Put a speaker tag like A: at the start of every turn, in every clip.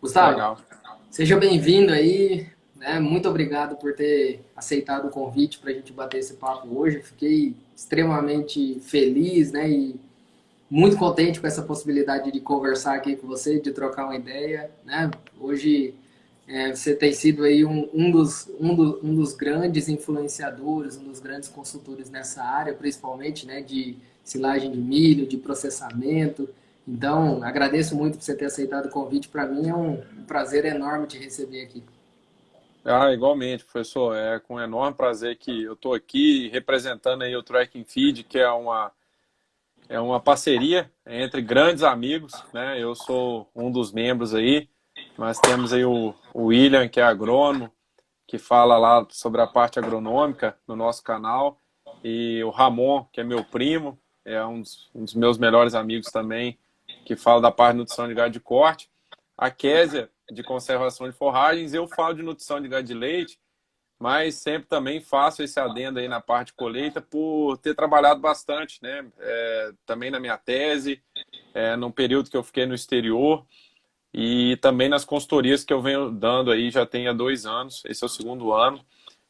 A: Gustavo,
B: Legal.
A: seja bem-vindo aí, né? Muito obrigado por ter aceitado o convite para a gente bater esse papo hoje. Fiquei extremamente feliz, né? E muito contente com essa possibilidade de conversar aqui com você, de trocar uma ideia, né? Hoje você tem sido aí um dos grandes influenciadores, um dos grandes consultores nessa área, principalmente, né? De silagem de milho, de processamento. Então, agradeço muito por você ter aceitado o convite. Para mim é um prazer enorme te receber aqui.
B: Igualmente, professor. É com enorme prazer que eu estou aqui representando aí o Track and Feed, que é uma parceria entre grandes amigos, né? Eu sou um dos membros aí, mas temos aí o William, que é agrônomo, que fala lá sobre a parte agronômica no nosso canal, e o Ramon, que é meu primo, é um dos meus melhores amigos também, que fala da parte de nutrição de gado de corte. A Késia, de conservação de forragens, eu falo de nutrição de gado de leite, mas sempre também faço esse adendo aí na parte de colheita por ter trabalhado bastante, né? Também na minha tese, no período que eu fiquei no exterior e também nas consultorias que eu venho dando aí já tem há 2 anos, esse é o segundo ano.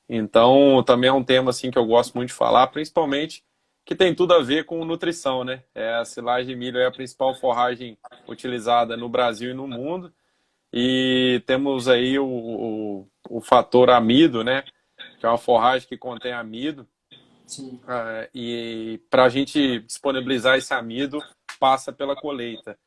B: Então, também é um tema assim que eu gosto muito de falar, principalmente que tem tudo a ver com nutrição, né? A silagem de milho é a principal forragem utilizada no Brasil e no mundo. E temos aí o fator amido, né? Que é uma forragem que contém amido.
A: Sim.
B: E para a gente disponibilizar esse amido, passa pela colheita.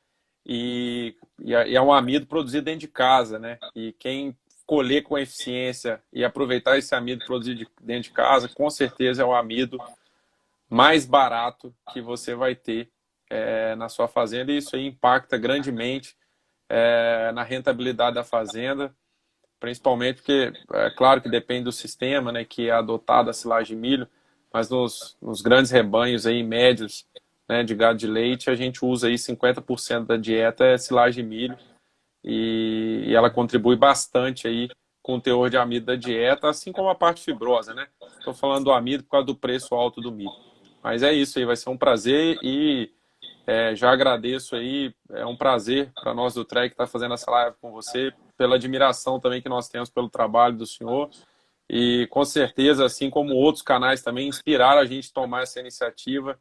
B: E é um amido produzido dentro de casa, né? E quem colher com eficiência e aproveitar esse amido produzido dentro de casa, com certeza é o amido mais barato que você vai ter na sua fazenda. E isso aí impacta grandemente na rentabilidade da fazenda, principalmente porque, é claro que depende do sistema, né, que é adotado a silagem de milho, mas nos grandes rebanhos aí, médios, né, de gado de leite, a gente usa aí 50% da dieta é silagem de milho e ela contribui bastante aí com o teor de amido da dieta, assim como a parte fibrosa, né? Estou falando do amido por causa do preço alto do milho. Mas é isso aí, vai ser um prazer e já agradeço aí, é um prazer para nós do Trek estar fazendo essa live com você, pela admiração também que nós temos pelo trabalho do senhor e com certeza, assim como outros canais também, inspiraram a gente a tomar essa iniciativa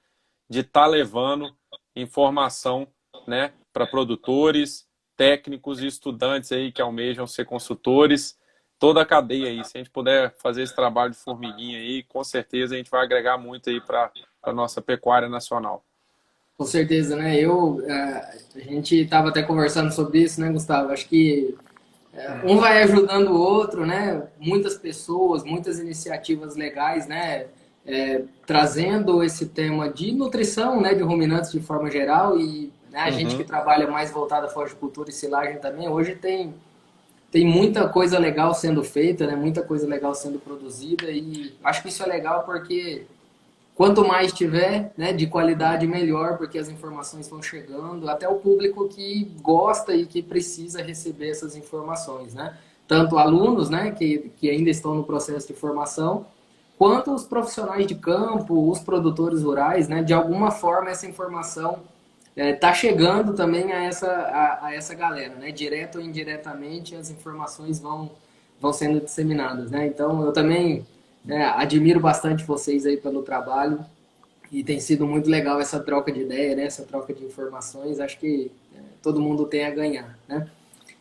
B: de estar levando informação, né, para produtores, técnicos e estudantes aí que almejam ser consultores, toda a cadeia aí. Se a gente puder fazer esse trabalho de formiguinha aí, com certeza a gente vai agregar muito aí para a nossa pecuária nacional.
A: Com certeza, né? A gente estava até conversando sobre isso, né, Gustavo? Acho que um vai ajudando o outro, né? Muitas pessoas, muitas iniciativas legais, né? Trazendo esse tema de nutrição, né? De ruminantes de forma geral e né, a gente que
B: Uhum.
A: trabalha mais voltada à floricultura e silagem também, hoje tem muita coisa legal sendo feita, né? Muita coisa legal sendo produzida e acho que isso é legal porque quanto mais tiver, né, de qualidade, melhor, porque as informações vão chegando, até o público que gosta e que precisa receber essas informações, né? Tanto alunos, né, que ainda estão no processo de formação, quanto os profissionais de campo, os produtores rurais, né? De alguma forma essa informação está chegando também a essa galera, né? Direto ou indiretamente as informações vão sendo disseminadas, né? Então eu também admiro bastante vocês aí pelo trabalho e tem sido muito legal essa troca de ideia, né? Essa troca de informações. Acho que todo mundo tem a ganhar, né?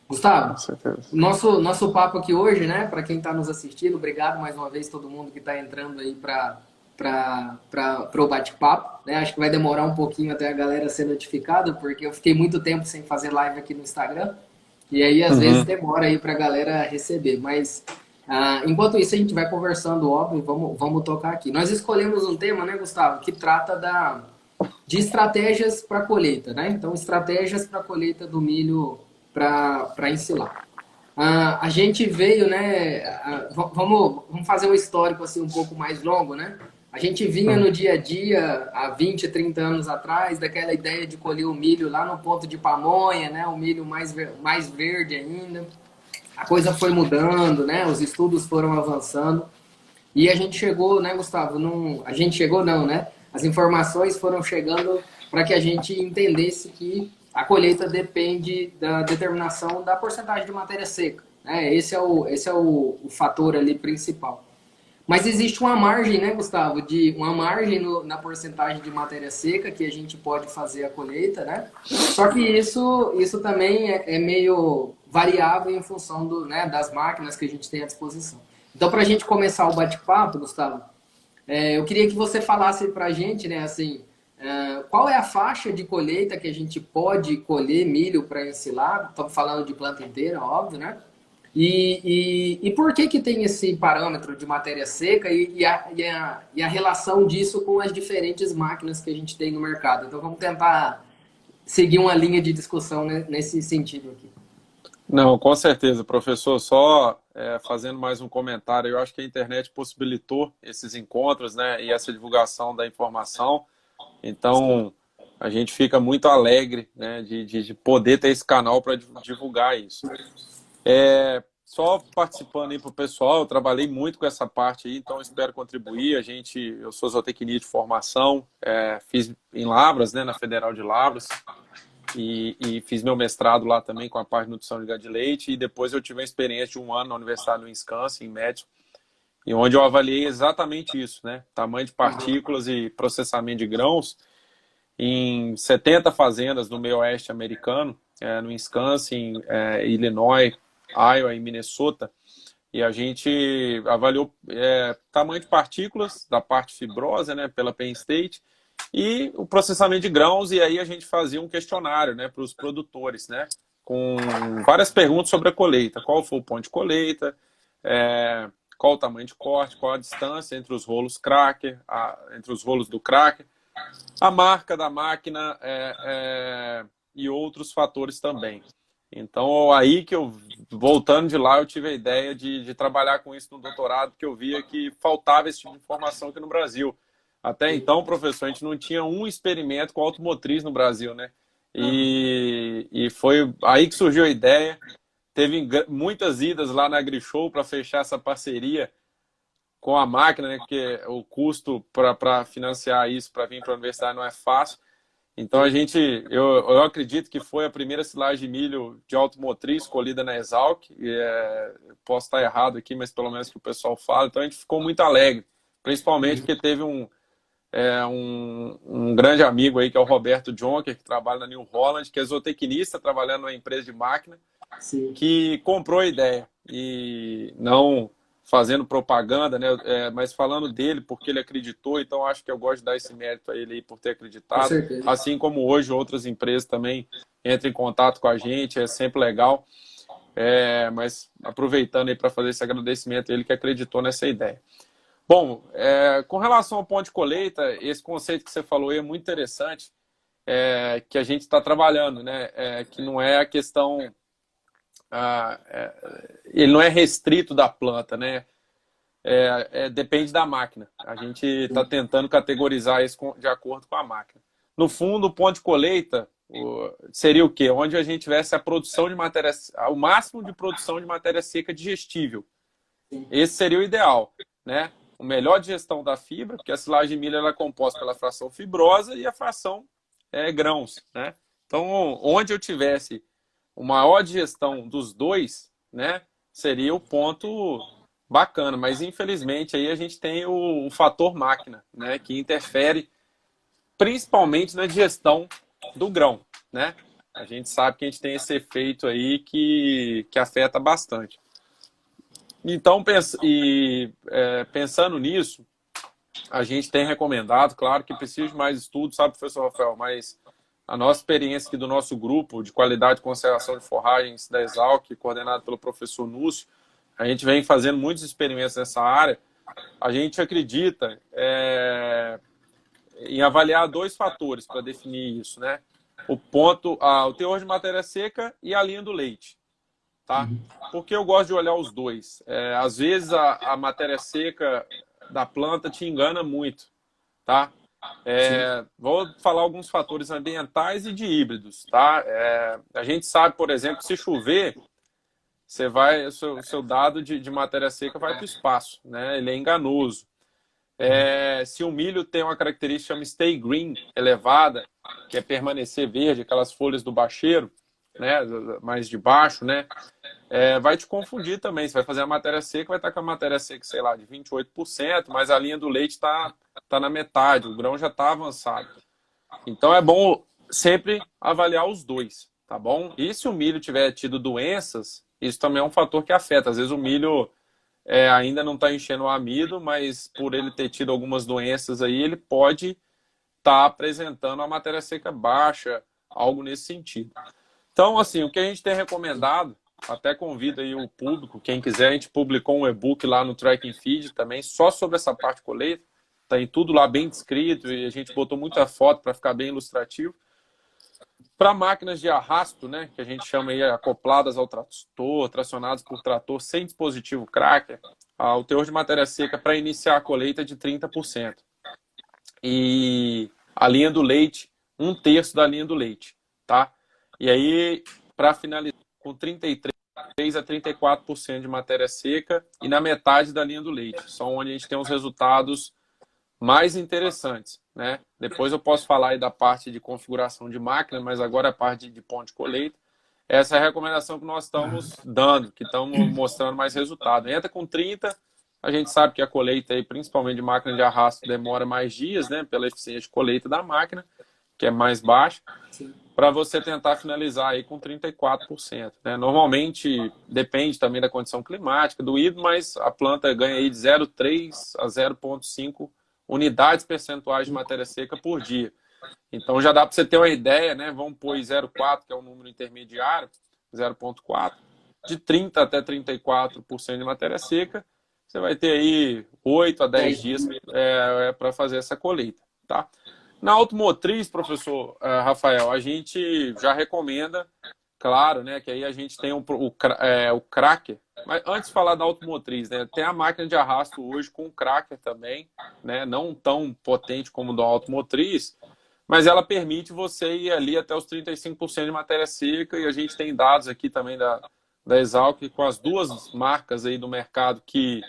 B: Com
A: Gustavo,
B: certeza.
A: nosso papo aqui hoje, né? Para quem está nos assistindo, obrigado mais uma vez todo mundo que está entrando aí para o bate-papo, né? Acho que vai demorar um pouquinho até a galera ser notificada, porque eu fiquei muito tempo sem fazer live aqui no Instagram. E aí, às vezes,
B: Uhum.
A: demora aí para a galera receber. Mas, enquanto isso, a gente vai conversando, óbvio, vamos tocar aqui. Nós escolhemos um tema, né, Gustavo, que trata de estratégias para colheita, né? Então, estratégias para colheita do milho para ensilar. A gente veio, né? Vamos fazer um histórico assim um pouco mais longo, né? A gente vinha no dia a dia, há 20, 30 anos atrás, daquela ideia de colher o milho lá no ponto de pamonha, né? O milho mais verde ainda. A coisa foi mudando, né? Os estudos foram avançando. E a gente chegou, né, Gustavo? A gente chegou, não, né? As informações foram chegando para que a gente entendesse que a colheita depende da determinação da porcentagem de matéria seca, né? Esse é o fator ali principal. Mas existe uma margem, né, Gustavo, de uma margem na porcentagem de matéria seca que a gente pode fazer a colheita, né? Só que isso também é meio variável em função das máquinas que a gente tem à disposição. Então, para a gente começar o bate-papo, Gustavo, eu queria que você falasse para a gente, né, assim, qual é a faixa de colheita que a gente pode colher milho para ensilar? Estamos falando de planta inteira, óbvio, né? E por que tem esse parâmetro de matéria seca e a relação disso com as diferentes máquinas que a gente tem no mercado? Então vamos tentar seguir uma linha de discussão, né, nesse sentido aqui.
B: Não, com certeza, professor. Só fazendo mais um comentário, eu acho que a internet possibilitou esses encontros, né, e essa divulgação da informação. Então, a gente fica muito alegre, né, de poder ter esse canal para divulgar isso. Só participando aí para o pessoal, eu trabalhei muito com essa parte aí, então espero contribuir. Eu sou zootecnia de formação, fiz em Lavras, né, na Federal de Lavras, e fiz meu mestrado lá também com a parte de nutrição de gado de leite, e depois eu tive uma experiência de 1 ano na Universidade do Wisconsin, em Madison, e onde eu avaliei exatamente isso, né, tamanho de partículas e processamento de grãos em 70 fazendas no meio oeste americano, no Wisconsin, Illinois, Iowa e Minnesota, e a gente avaliou tamanho de partículas da parte fibrosa, né, pela Penn State, e o processamento de grãos, e aí a gente fazia um questionário, né, para os produtores, né, com várias perguntas sobre a colheita. Qual foi o ponto de colheita, qual o tamanho de corte, qual a distância entre os rolos cracker, entre os rolos do cracker, a marca da máquina e outros fatores também. Então, aí que eu, voltando de lá, eu tive a ideia de trabalhar com isso no doutorado, porque eu via que faltava esse tipo de informação aqui no Brasil. Até então, professor, a gente não tinha um experimento com automotriz no Brasil, né? E foi aí que surgiu a ideia. Teve muitas idas lá na AgriShow para fechar essa parceria com a máquina, né? Porque o custo para financiar isso, para vir para a universidade, não é fácil. Então, eu acredito que foi a primeira silagem de milho de automotriz colhida na Exalc. Posso estar errado aqui, mas pelo menos que o pessoal fala. Então, a gente ficou muito alegre, principalmente porque teve um grande amigo aí, que é o Roberto Jonker, que trabalha na New Holland, que é zootecnista, trabalhando numa empresa de máquina,
A: Sim.
B: que comprou a ideia. E não fazendo propaganda, né, mas falando dele, porque ele acreditou, então acho que eu gosto de dar esse mérito a ele aí por ter acreditado.
A: Com certeza.
B: Assim como hoje outras empresas também entram em contato com a gente, é sempre legal. Mas aproveitando aí para fazer esse agradecimento a ele que acreditou nessa ideia. Bom, com relação ao ponto de colheita, esse conceito que você falou aí é muito interessante, que a gente está trabalhando, né? Que não é a questão... ele não é restrito da planta, né? Depende da máquina. A gente está tentando categorizar isso de acordo com a máquina. No fundo, o ponto de colheita seria o quê? Onde a gente tivesse a produção de matéria, o máximo de produção de matéria seca digestível. Esse seria o ideal, né? O melhor digestão da fibra, porque a silagem de milho ela é composta pela fração fibrosa e a fração grãos, né? Então, onde eu tivesse uma maior digestão dos dois, né, seria o ponto bacana. Mas, infelizmente, aí a gente tem o fator máquina, né, que interfere principalmente na digestão do grão, né? A gente sabe que a gente tem esse efeito aí que afeta bastante. Então, pensando nisso, a gente tem recomendado, claro que precisa de mais estudos, sabe, professor Rafael, mas a nossa experiência aqui do nosso grupo de qualidade e conservação de forragens da Exalc, coordenado pelo professor Núcio, a gente vem fazendo muitos experimentos nessa área. A gente acredita em avaliar 2 fatores para definir isso, né? O teor de matéria seca e a linha do leite. Tá? Porque eu gosto de olhar os dois. Às vezes a matéria seca da planta te engana muito, tá? Vou falar alguns fatores ambientais e de híbridos, tá? A gente sabe, por exemplo, se chover, o seu dado de matéria seca vai para o espaço, né? Ele é enganoso. Se o milho tem uma característica chama stay green elevada, que é permanecer verde, aquelas folhas do bacheiro, né, mais de baixo, né, vai te confundir também. Você vai fazer a matéria seca, vai estar com a matéria seca, sei lá, de 28%, mas a linha do leite está na metade, o grão já está avançado. Então é bom sempre avaliar os dois, tá bom? E se o milho tiver tido doenças, isso também é um fator que afeta. Às vezes o milho ainda não está enchendo o amido, mas por ele ter tido algumas doenças aí, ele pode estar apresentando a matéria seca baixa, algo nesse sentido. Então, assim, o que a gente tem recomendado, até convido aí o público, quem quiser, a gente publicou um e-book lá no Track and Feed também, só sobre essa parte de colheita. Tem tudo lá bem descrito e a gente botou muita foto para ficar bem ilustrativo. Para máquinas de arrasto, né, que a gente chama aí acopladas ao trator, tracionadas por trator sem dispositivo cracker, o teor de matéria seca para iniciar a colheita é de 30%. E a linha do leite, 1/3 da linha do leite, tá? E aí, para finalizar, com 33 a 34% de matéria seca e na metade da linha do leite, só onde a gente tem os resultados mais interessantes, né? Depois eu posso falar aí da parte de configuração de máquina, mas agora a parte de ponto de colheita. Essa é a recomendação que nós estamos dando, que estamos mostrando mais resultado. Entra com 30, a gente sabe que a colheita, aí, principalmente de máquina de arrasto, demora mais dias, né? Pela eficiência de colheita da máquina, que é mais baixa, para você tentar finalizar aí com 34%. Né? Normalmente, depende também da condição climática, do híbrido, mas a planta ganha aí de 0,3 a 0,5 unidades percentuais de matéria seca por dia. Então já dá para você ter uma ideia, né? Vamos pôr 0,4, que é um número intermediário, 0,4, de 30 até 34% de matéria seca, você vai ter aí 8 a 10 dias para fazer essa colheita, tá? Na automotriz, professor Rafael, a gente já recomenda, claro, né, que aí a gente tem o cracker. Mas antes de falar da automotriz, né, tem a máquina de arrasto hoje com cracker também, né, não tão potente como da automotriz, mas ela permite você ir ali até os 35% de matéria seca, e a gente tem dados aqui também da Exalc com as duas marcas aí do mercado que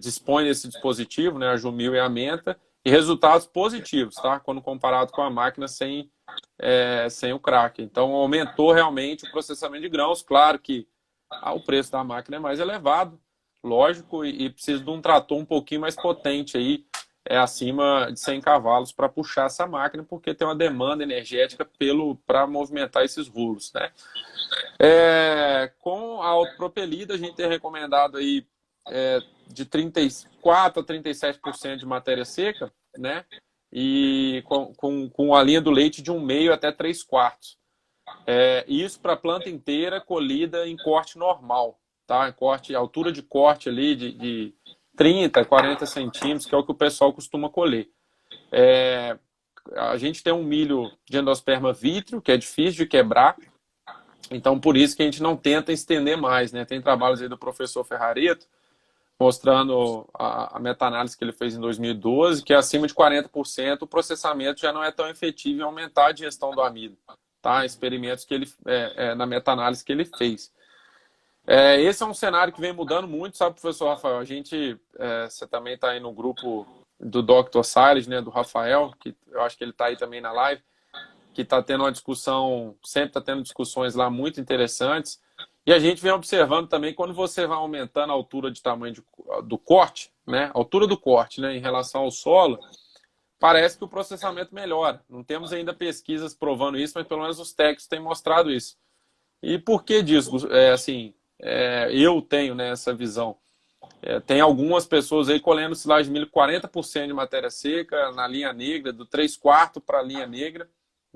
B: dispõem desse dispositivo, né, a Jumil e a Menta, e resultados positivos, tá? Quando comparado com a máquina sem o cracker. Então, aumentou realmente o processamento de grãos. Claro que o preço da máquina é mais elevado, lógico, e precisa de um trator um pouquinho mais potente aí, acima de 100 cavalos para puxar essa máquina, porque tem uma demanda energética para movimentar esses rulos, né? Com a autopropelida, a gente tem recomendado aí de 34 a 37% de matéria seca, né? E com a linha do leite de 1/2 até 3/4. Isso para a planta inteira colhida em corte normal, tá? Altura de corte ali de 30, 40 centímetros, que é o que o pessoal costuma colher. A gente tem um milho de endosperma vítreo, que é difícil de quebrar, então por isso que a gente não tenta estender mais, né? Tem trabalhos aí do professor Ferrareto, mostrando a meta-análise que ele fez em 2012, que acima de 40% o processamento já não é tão efetivo em aumentar a digestão do amido. Tá? Experimentos que ele, na meta-análise que ele fez. Esse é um cenário que vem mudando muito, sabe, professor Rafael? Você também está aí no grupo do Dr. Salles, né, do Rafael, que eu acho que ele está aí também na live, que está tendo uma discussão, sempre está tendo discussões lá muito interessantes. E a gente vem observando também, quando você vai aumentando a altura de tamanho do corte, né, a altura do corte, né, em relação ao solo, parece que o processamento melhora. Não temos ainda pesquisas provando isso, mas pelo menos os técnicos têm mostrado isso. E por que disso? Eu tenho, né, essa visão. Tem algumas pessoas aí colhendo silagem de milho 40% de matéria seca na linha negra, do 3/4 para a linha negra,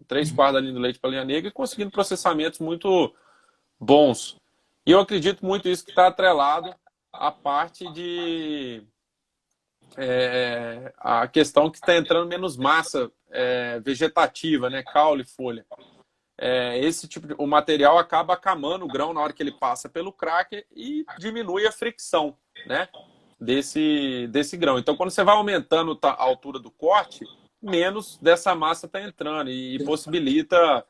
B: 3/4 da linha do leite para a linha negra, e conseguindo processamentos muito bons. E eu acredito muito isso que está atrelado à parte de a questão que está entrando menos massa vegetativa, né, caule, folha. Esse tipo o material acaba acamando o grão na hora que ele passa pelo cracker e diminui a fricção, né, desse grão. Então, quando você vai aumentando a altura do corte, menos dessa massa está entrando e possibilita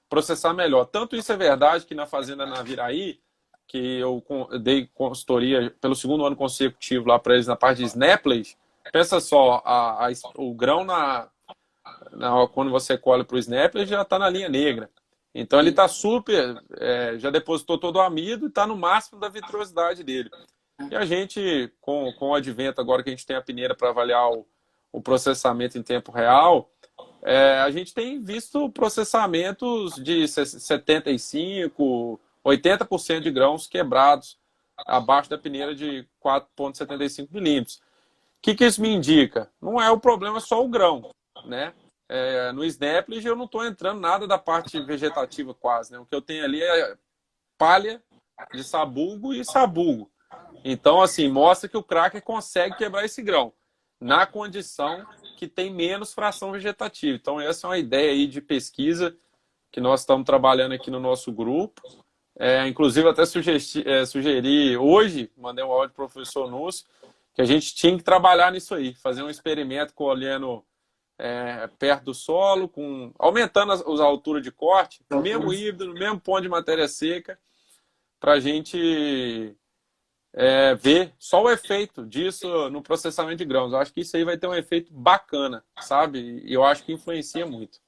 B: processar melhor. Tanto isso é verdade que na fazenda Naviraí, que eu dei consultoria pelo 2º ano consecutivo lá para eles na parte de snaplage, pensa só, o grão quando você colhe para o snap, ele já está na linha negra. Então ele está super, já depositou todo o amido e está no máximo da vitrosidade dele. E a gente, com o advento agora que a gente tem a peneira para avaliar o processamento em tempo real, a gente tem visto processamentos de 75%, 80% de grãos quebrados abaixo da peneira de 4,75 milímetros. O que isso me indica? Não é o problema só o grão, né? No Snapplige eu não estou entrando nada da parte vegetativa quase, né? O que eu tenho ali é palha de sabugo e sabugo. Então, assim, mostra que o cracker consegue quebrar esse grão na condição que tem menos fração vegetativa. Então, essa é uma ideia aí de pesquisa que nós estamos trabalhando aqui no nosso grupo. Inclusive, até sugeri hoje, mandei um áudio para o professor Núcio, que a gente tinha que trabalhar nisso aí, fazer um experimento colhendo perto do solo, aumentando a altura de corte, no mesmo híbrido, no mesmo ponto de matéria seca, para a gente ver só o efeito disso no processamento de grãos. Eu acho que isso aí vai ter um efeito bacana, sabe? E eu acho que influencia muito.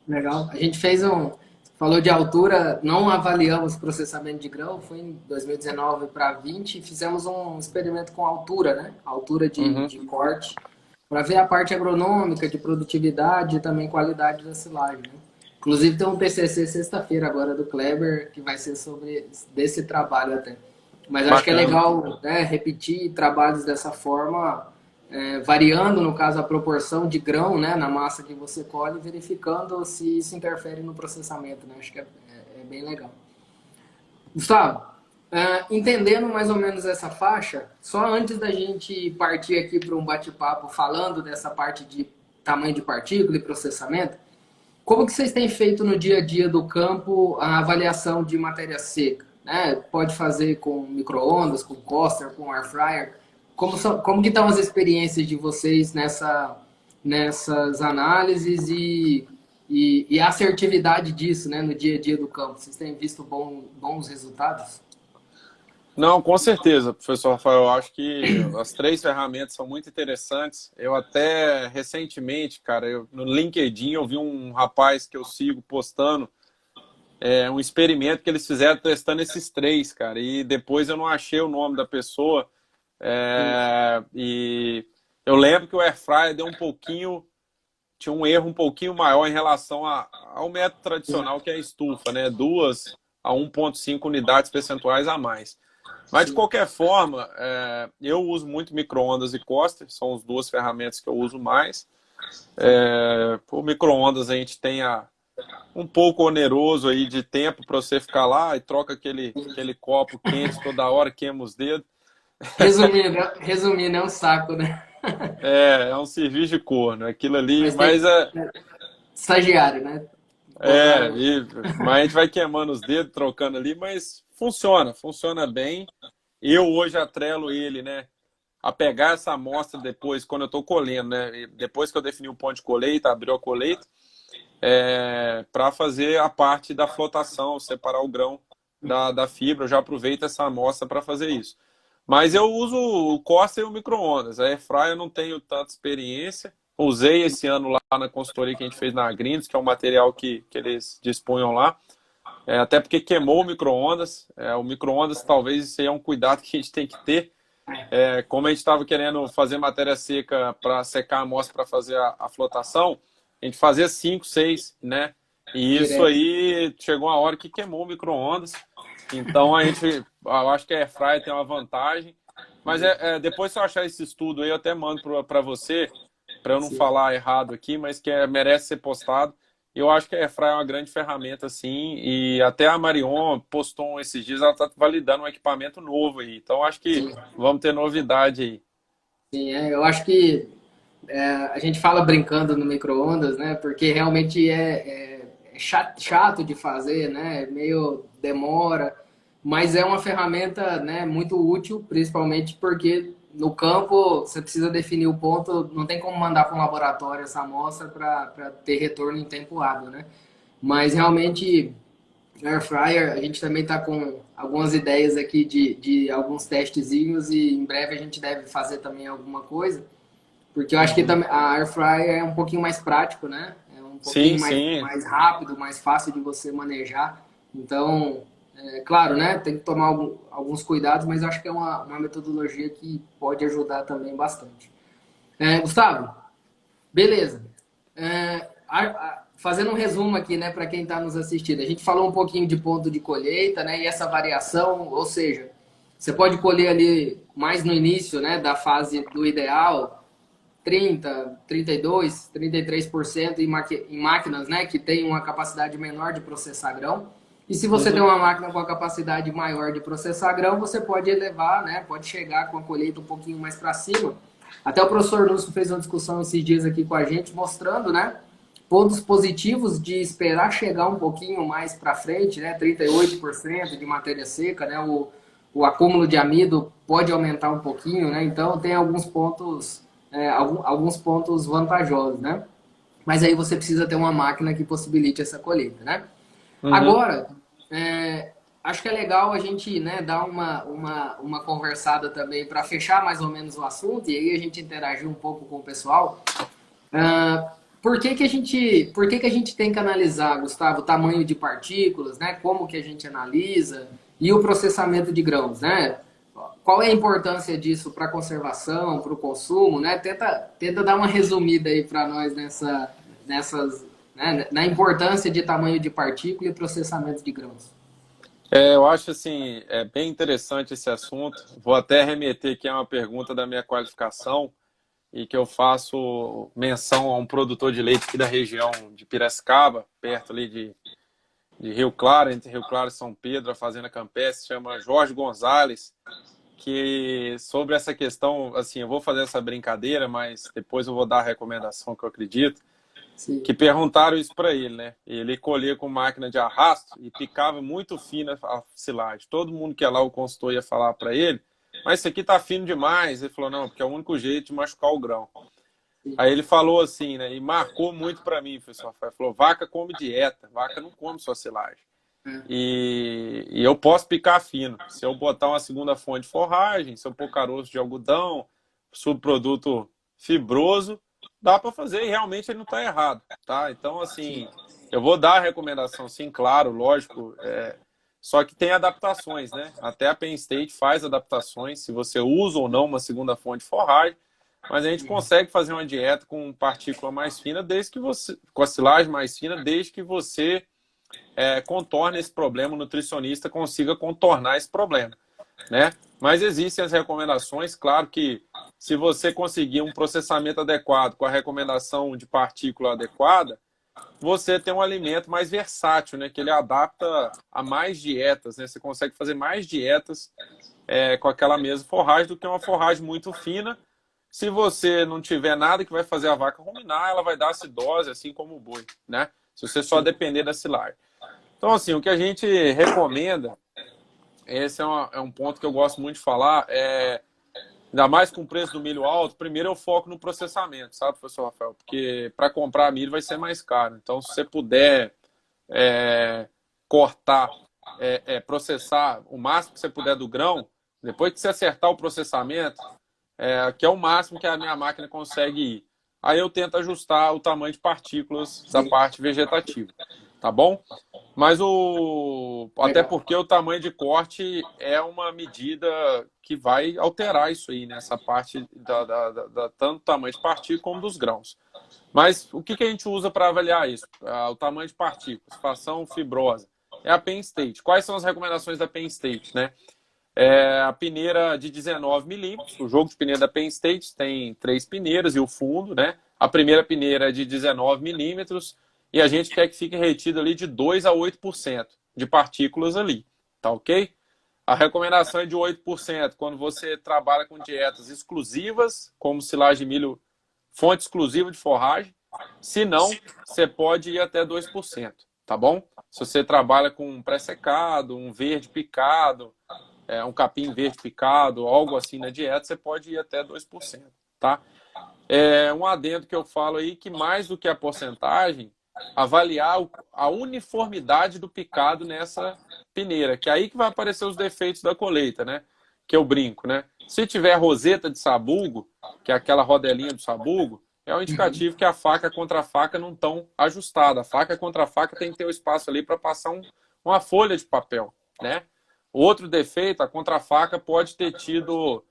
A: Legal. A gente fez falou de altura, não avaliamos processamento de grão, foi em 2019 para 20 e fizemos um experimento com altura, né? Altura de corte, para ver a parte agronômica, de produtividade e também qualidade da silagem, né? Inclusive tem um TCC sexta-feira agora do Kleber, que vai ser sobre desse trabalho até. Mas acho que é legal, né, repetir trabalhos dessa forma, variando, no caso, a proporção de grão, né, na massa que você colhe, verificando se isso interfere no processamento, né? Acho que é bem legal. Gustavo, entendendo mais ou menos essa faixa, só antes da gente partir aqui para um bate-papo falando dessa parte de tamanho de partícula e processamento, como que vocês têm feito no dia a dia do campo a avaliação de matéria seca? Né? Pode fazer com micro-ondas, com Coster, com air fryer. Como que estão as experiências de vocês nessas análises e a assertividade disso, né, no dia a dia do campo? Vocês têm visto bons resultados?
B: Não, com certeza, professor Rafael. Eu acho que as 3 ferramentas são muito interessantes. Eu até recentemente, cara, no LinkedIn eu vi um rapaz que eu sigo postando um experimento que eles fizeram testando esses 3, cara. E depois eu não achei o nome da pessoa. E eu lembro que o Airfryer tinha um erro um pouquinho maior em relação ao método tradicional, que é a estufa, né? 2 a 1,5 unidades percentuais a mais. Mas, de qualquer forma, eu uso muito micro-ondas e Coster, são as 2 ferramentas que eu uso mais. O micro-ondas a gente tem um pouco oneroso aí de tempo para você ficar lá e troca aquele copo quente toda hora, queima os dedos.
A: Resumindo, é um saco, né?
B: É um serviço de corno, aquilo ali, mas
A: estagiário, né?
B: Mas a gente vai queimando os dedos, trocando ali, mas funciona bem. Eu hoje atrelo ele, né, a pegar essa amostra depois, quando eu estou colhendo, né, depois que eu defini o ponto de colheita, abriu a colheita, para fazer a parte da flotação, separar o grão da fibra. Eu já aproveito essa amostra para fazer isso. Mas eu uso o Coster e o micro-ondas. A Airfryer eu não tenho tanta experiência. Usei esse ano lá na consultoria que a gente fez na Agrindos, que é um material que eles dispunham lá. Até porque queimou o micro-ondas. O micro-ondas, talvez, isso aí é um cuidado que a gente tem que ter. Como a gente estava querendo fazer matéria seca para secar a amostra para fazer a flotação, a gente fazia 5, 6, né? E isso aí chegou uma hora que queimou o micro-ondas. Então, eu acho que a Airfryer tem uma vantagem. Mas depois, se eu achar esse estudo aí, eu até mando para você, para eu não falar errado aqui, mas que merece ser postado. Eu acho que a Airfryer é uma grande ferramenta, sim. E até a Marion postou esses dias, ela está validando um equipamento novo aí. Então, acho que vamos ter novidade aí.
A: Sim, eu acho que a gente fala brincando no micro-ondas, né? Porque realmente é chato de fazer, né? Meio demora, mas é uma ferramenta, né, muito útil, principalmente porque no campo você precisa definir o ponto, não tem como mandar para um laboratório essa amostra para ter retorno em tempo hábil, né? Mas realmente, Air Fryer, a gente também está com algumas ideias aqui de alguns testezinhos e em breve a gente deve fazer também alguma coisa. porque eu acho que também a air fryer é um pouquinho mais prático, né? É um
B: Sim,
A: pouquinho
B: sim.
A: mais rápido, mais fácil de você manejar. Então, claro, né? Tem que tomar alguns cuidados, mas eu acho que é uma metodologia que pode ajudar também bastante. Gustavo, beleza. Fazendo um resumo aqui, né, para quem está nos assistindo, a gente falou um pouquinho de ponto de colheita, né, e essa variação, ou seja, você pode colher ali mais no início, né, da fase do ideal, 30, 32, 33% em máquinas, né, que tem uma capacidade menor de processar grão. E se você tem
B: Uhum.
A: uma máquina com a capacidade maior de processar grão, você pode elevar, né, pode chegar com a colheita um pouquinho mais para cima. Até o professor Lúcio fez uma discussão esses dias aqui com a gente, mostrando, né, pontos positivos de esperar chegar um pouquinho mais para frente, né, 38% de matéria seca, né, o acúmulo de amido pode aumentar um pouquinho, né, então tem alguns pontos vantajosos, né? Mas aí você precisa ter uma máquina que possibilite essa colheita, né?
B: Uhum.
A: Agora, acho que é legal a gente, né, dar uma conversada também para fechar mais ou menos o assunto e aí a gente interagir um pouco com o pessoal. Por que que a gente tem que analisar, Gustavo, o tamanho de partículas, né? Como que a gente analisa e o processamento de grãos, né? Qual é a importância disso para a conservação, para o consumo, né? Tenta dar uma resumida aí para nós nessas, né? Na importância de tamanho de partícula e processamento de grãos.
B: Eu acho assim, é bem interessante esse assunto. Vou até remeter aqui a uma pergunta da minha qualificação e que eu faço menção a um produtor de leite aqui da região de Piracicaba, perto ali de Rio Claro, entre Rio Claro e São Pedro, a fazenda campestre, chama Jorge Gonzalez, que sobre essa questão, assim, eu vou fazer essa brincadeira, mas depois eu vou dar a recomendação que eu acredito,
A: Sim,
B: que perguntaram isso para ele, né? Ele colhia com máquina de arrasto e picava muito fina a silagem. Todo mundo que ia lá, o consultor ia falar para ele, mas isso aqui tá fino demais. Ele falou, não, porque é o único jeito de machucar o grão.
A: sim.
B: Aí ele falou assim, né? E marcou muito para mim, professor Rafael. Falou, vaca come dieta, vaca não come só silagem. E eu posso picar fino. Se eu botar uma segunda fonte de forragem, se eu pôr caroço de algodão, subproduto fibroso, dá para fazer e realmente ele não está errado, tá? Então, assim, eu vou dar a recomendação, sim, claro, lógico, só que tem adaptações, né? Até a Penn State faz adaptações, se você usa ou não uma segunda fonte de forragem, mas a gente consegue fazer uma dieta com partícula mais fina, desde que você, com a silagem mais fina, desde que você contorne esse problema, o nutricionista consiga contornar esse problema, né? Mas existem as recomendações, claro que se você conseguir um processamento adequado com a recomendação de partícula adequada, você tem um alimento mais versátil, né? Que ele adapta a mais dietas, né? Você consegue fazer mais dietas com aquela mesma forragem do que uma forragem muito fina. Se você não tiver nada que vai fazer a vaca ruminar, ela vai dar acidose, assim como o boi, né? Se você só
A: Sim.
B: depender da silagem. Então, assim, o que a gente recomenda, esse é um ponto que eu gosto muito de falar, ainda mais com o preço do milho alto, primeiro eu foco no processamento, sabe, professor Rafael? Porque para comprar milho vai ser mais caro. Então, se você puder cortar, processar o máximo que você puder do grão, depois que você acertar o processamento, que é o máximo que a minha máquina consegue ir. Aí eu tento ajustar o tamanho de partículas da
A: Sim.
B: parte vegetativa, tá bom? Mas até
A: Legal.
B: porque o tamanho de corte é uma medida que vai alterar isso aí, né? Essa parte tanto do tamanho de partícula como dos grãos. Mas o que a gente usa para avaliar isso? O tamanho de partículas, fração fibrosa. É a Penn State. Quais são as recomendações da Penn State, né? A peneira de 19 milímetros. O jogo de peneira da Penn State tem 3 peneiras e o fundo, né? A primeira peneira é de 19 milímetros e a gente quer que fique retido ali de 2 a 8% de partículas ali, tá ok? A recomendação é de 8% quando você trabalha com dietas exclusivas, como silagem de milho, fonte exclusiva de forragem. Se não, você pode ir até 2%, tá bom? Se você trabalha com um pré-secado, um verde picado, um capim verde picado, algo assim na dieta, você pode ir até 2%, tá? Um adendo que eu falo aí que mais do que a porcentagem, avaliar a uniformidade do picado nessa peneira, que é aí que vai aparecer os defeitos da colheita, né? que eu brinco, né? Se tiver roseta de sabugo, que é aquela rodelinha do sabugo, é um indicativo que a faca contra a faca não estão ajustadas. A faca contra a faca tem que ter o espaço ali para passar uma folha de papel, né? Outro defeito, a contrafaca pode ter tido...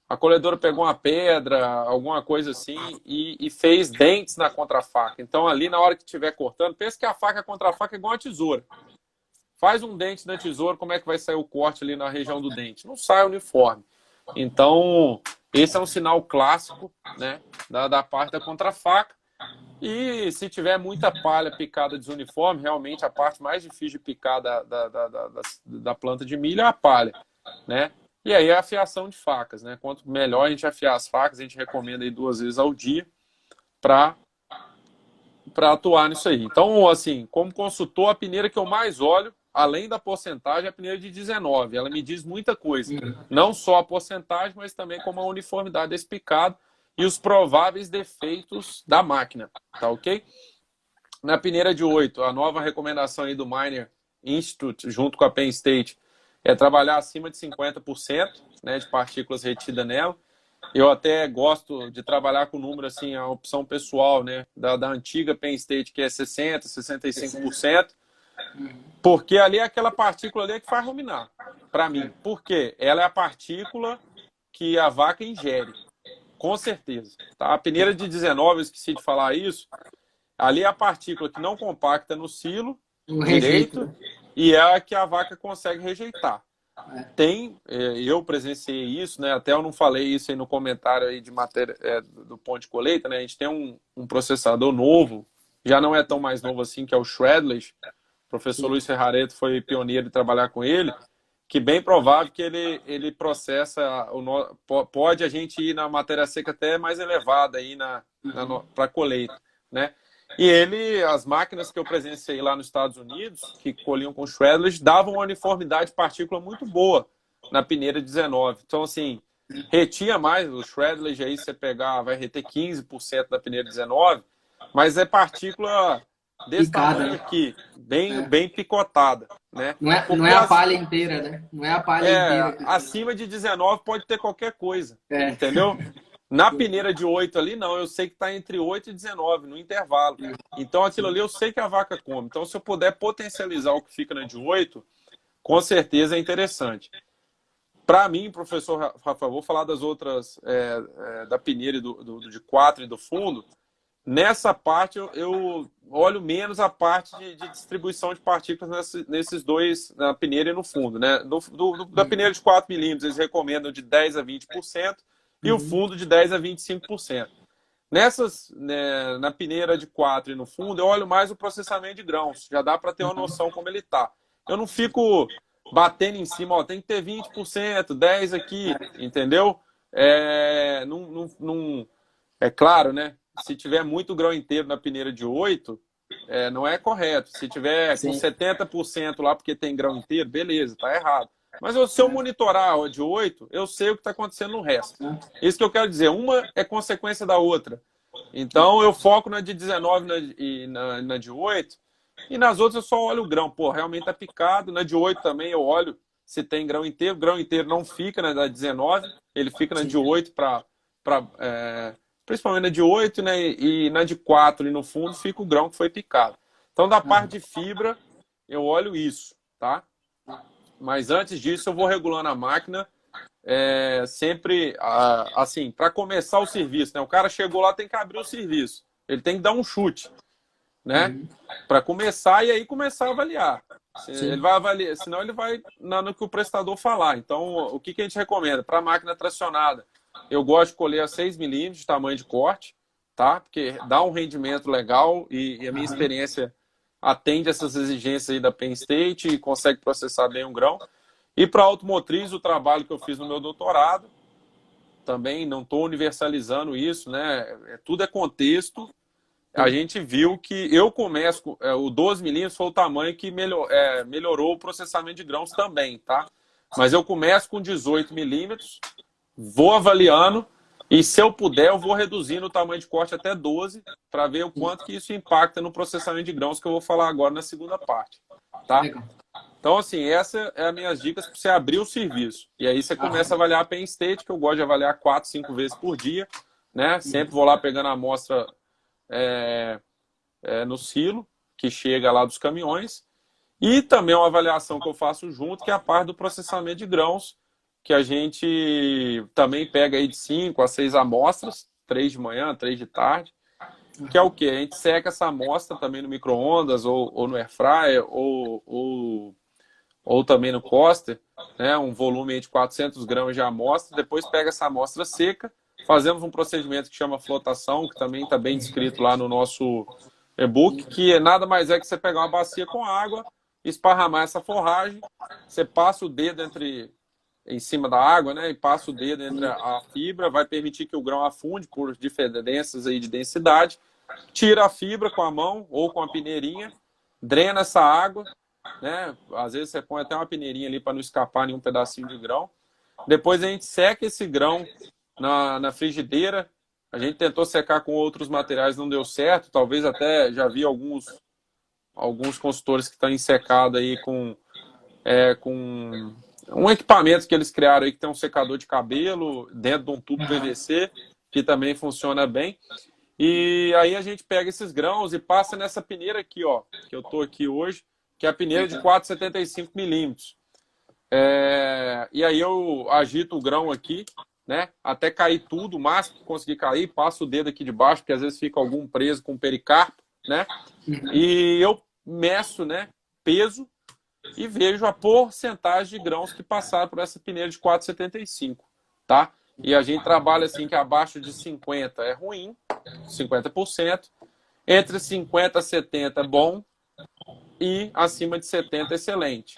B: A colhedora pegou uma pedra, alguma coisa assim, e fez dentes na contrafaca. Então, ali, na hora que estiver cortando, pensa que a faca contra a faca é igual a tesoura. Faz um dente na tesoura, como é que vai sair o corte ali na região do dente? Não sai uniforme. Então, esse é um sinal clássico, né, da parte da contrafaca. E se tiver muita palha picada desuniforme, realmente a parte mais difícil de picar da planta de milho é a palha, né? E aí a afiação de facas, né? Quanto melhor a gente afiar as facas, a gente recomenda aí 2 vezes ao dia para atuar nisso aí. Então, assim, como consultor, a peneira que eu mais olho, além da porcentagem, é a peneira de 19. Ela me diz muita coisa. Não só a porcentagem, mas também como a uniformidade desse picado e os prováveis defeitos da máquina, tá ok? Na peneira de 8, a nova recomendação aí do Miner Institute, junto com a Penn State, é trabalhar acima de 50%, né, de partículas retidas nela. Eu até gosto de trabalhar com número, assim, a opção pessoal, né, da antiga Penn State, que é 60%, 65%, porque ali é aquela partícula ali que faz ruminar, para mim. Por quê? Ela é a partícula que a vaca ingere, com certeza. Tá? A peneira de 19, eu esqueci de falar isso, ali é a partícula que não compacta no silo direito e é a que a vaca consegue rejeitar. Eu presenciei isso, né? Até eu não falei isso aí no comentário aí de matéria do ponto de colheita, né? A gente tem um processador novo, já não é tão mais novo assim, que é o Shredless. O professor Luiz Ferrareto foi pioneiro de trabalhar com ele, que bem provável que ele processa, pode a gente ir na matéria seca até mais elevada aí para colheita, né? E as máquinas que eu presenciei lá nos Estados Unidos, que colhiam com Shredless, davam uma uniformidade de partícula muito boa na peneira 19. Então, assim, retinha mais, o Shredless aí você pegar, vai reter 15% da peneira 19, mas é partícula desse
A: picada,
B: tamanho
A: né?
B: aqui, bem picotada, né?
A: Não é a palha inteira, né? Não é a palha inteira.
B: Acima de 19 pode ter qualquer coisa, entendeu? Na peneira de 8 ali, não. Eu sei que está entre 8 e 19, no intervalo. Então, aquilo ali eu sei que a vaca come. Então, se eu puder potencializar o que fica na de 8, com certeza é interessante. Para mim, professor Rafa, vou falar das outras, da peneira de 4 e do fundo. Nessa parte, eu olho menos a parte de distribuição de partículas nesses dois, na peneira e no fundo, né? Da peneira de 4 milímetros, eles recomendam de 10% a 20%. E o fundo de 10% a 25%. Na peneira de 4 e no fundo, eu olho mais o processamento de grãos. Já dá para ter uma noção como ele está. Eu não fico batendo em cima, ó, tem que ter 20%, 10% aqui, entendeu? É claro, né? Se tiver muito grão inteiro na peneira de 8, não é correto. Se tiver com 70% lá porque tem grão inteiro, beleza, tá errado. Mas se eu monitorar a de 8, eu sei o que está acontecendo no resto. Isso que eu quero dizer. Uma é consequência da outra. Então, eu foco na de 19 e na de 8. E nas outras eu só olho o grão. Pô, realmente está picado. Na de 8 também eu olho se tem grão inteiro. Grão inteiro não fica na 19. Ele fica na de 8 principalmente na de 8, né? E na de 4 e no fundo fica o grão que foi picado. Então, da parte de fibra, eu olho isso, tá? Mas antes disso, eu vou regulando a máquina sempre, assim, para começar o serviço, né? O cara chegou lá, tem que abrir o serviço. Ele tem que dar um chute, né? Para começar e aí começar a avaliar. Ele vai avaliar, senão ele vai no que o prestador falar. Então, o que a gente recomenda? Para a máquina tracionada, eu gosto de colher a 6 milímetros de tamanho de corte, tá? Porque dá um rendimento legal e a minha experiência atende essas exigências aí da Penn State e consegue processar bem um grão. E para automotriz, o trabalho que eu fiz no meu doutorado, também não estou universalizando isso, né? Tudo é contexto. A gente viu que eu começo, o 12 milímetros foi o tamanho que melhorou o processamento de grãos também, tá? Mas eu começo com 18 milímetros, vou avaliando, e se eu puder, eu vou reduzindo o tamanho de corte até 12, para ver o quanto que isso impacta no processamento de grãos, que eu vou falar agora na segunda parte, tá? Então, assim, essa é as minhas dicas para você abrir o serviço. E aí você começa a avaliar a Penn State, que eu gosto de avaliar 4, 5 vezes por dia, né? Sempre vou lá pegando a amostra no silo, que chega lá dos caminhões. E também uma avaliação que eu faço junto, que é a parte do processamento de grãos, que a gente também pega aí de 5 a 6 amostras, 3 de manhã, 3 de tarde, que é o quê? A gente seca essa amostra também no micro-ondas ou no air fryer ou também no Coster, né? Um volume de 400 gramas de amostra, depois pega essa amostra seca, fazemos um procedimento que chama flotação, que também está bem descrito lá no nosso e-book, que nada mais é que você pegar uma bacia com água, esparramar essa forragem, você passa o dedo em cima da água, né? E passa o dedo entre a fibra, vai permitir que o grão afunde por diferenças aí de densidade, tira a fibra com a mão ou com a peneirinha, drena essa água, né? Às vezes você põe até uma peneirinha ali para não escapar nenhum pedacinho de grão. Depois a gente seca esse grão na frigideira. A gente tentou secar com outros materiais, não deu certo. Talvez até já vi alguns consultores que estão ensecados aí com um equipamento que eles criaram aí que tem um secador de cabelo dentro de um tubo PVC, que também funciona bem. E aí a gente pega esses grãos e passa nessa peneira aqui, ó, que eu tô aqui hoje, que é a peneira de 4,75 milímetros. E aí eu agito o grão aqui, né, até cair tudo, o máximo que conseguir cair, passo o dedo aqui de baixo, porque às vezes fica algum preso com pericarpo, né, e eu meço, né, peso e vejo a porcentagem de grãos que passaram por essa peneira de 4,75, tá? E a gente trabalha assim que abaixo de 50 é ruim, 50%, entre 50 e 70 é bom e acima de 70 é excelente.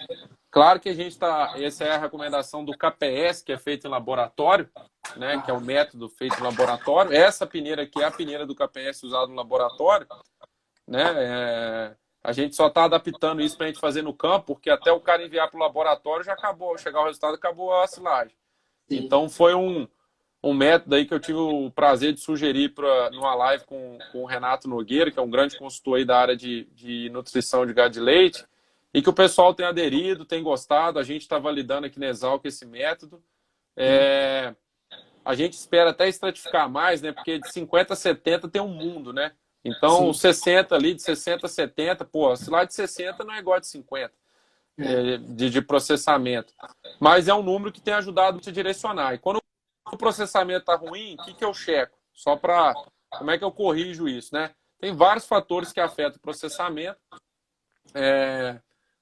B: Claro que a gente essa é a recomendação do KPS, que é feito em laboratório, né, que é o método feito em laboratório. Essa peneira aqui é a peneira do KPS usada no laboratório, né? A gente só está adaptando isso para a gente fazer no campo, porque até o cara enviar para o laboratório já acabou, chegar o resultado, acabou a silagem. Sim. Então foi um método aí que eu tive o prazer de sugerir numa live com o Renato Nogueira, que é um grande consultor aí da área de nutrição de gado de leite, e que o pessoal tem aderido, tem gostado. A gente está validando aqui na Exalc esse método. A gente espera até estratificar mais, né? Porque de 50 a 70 tem um mundo, né? Então, 60 ali, de 60 a 70, pô, se lá de 60 não é igual a de 50 de processamento. Mas é um número que tem ajudado a te direcionar. E quando o processamento está ruim, o que eu checo? Só para... Como é que eu corrijo isso, né? Tem vários fatores que afetam o processamento.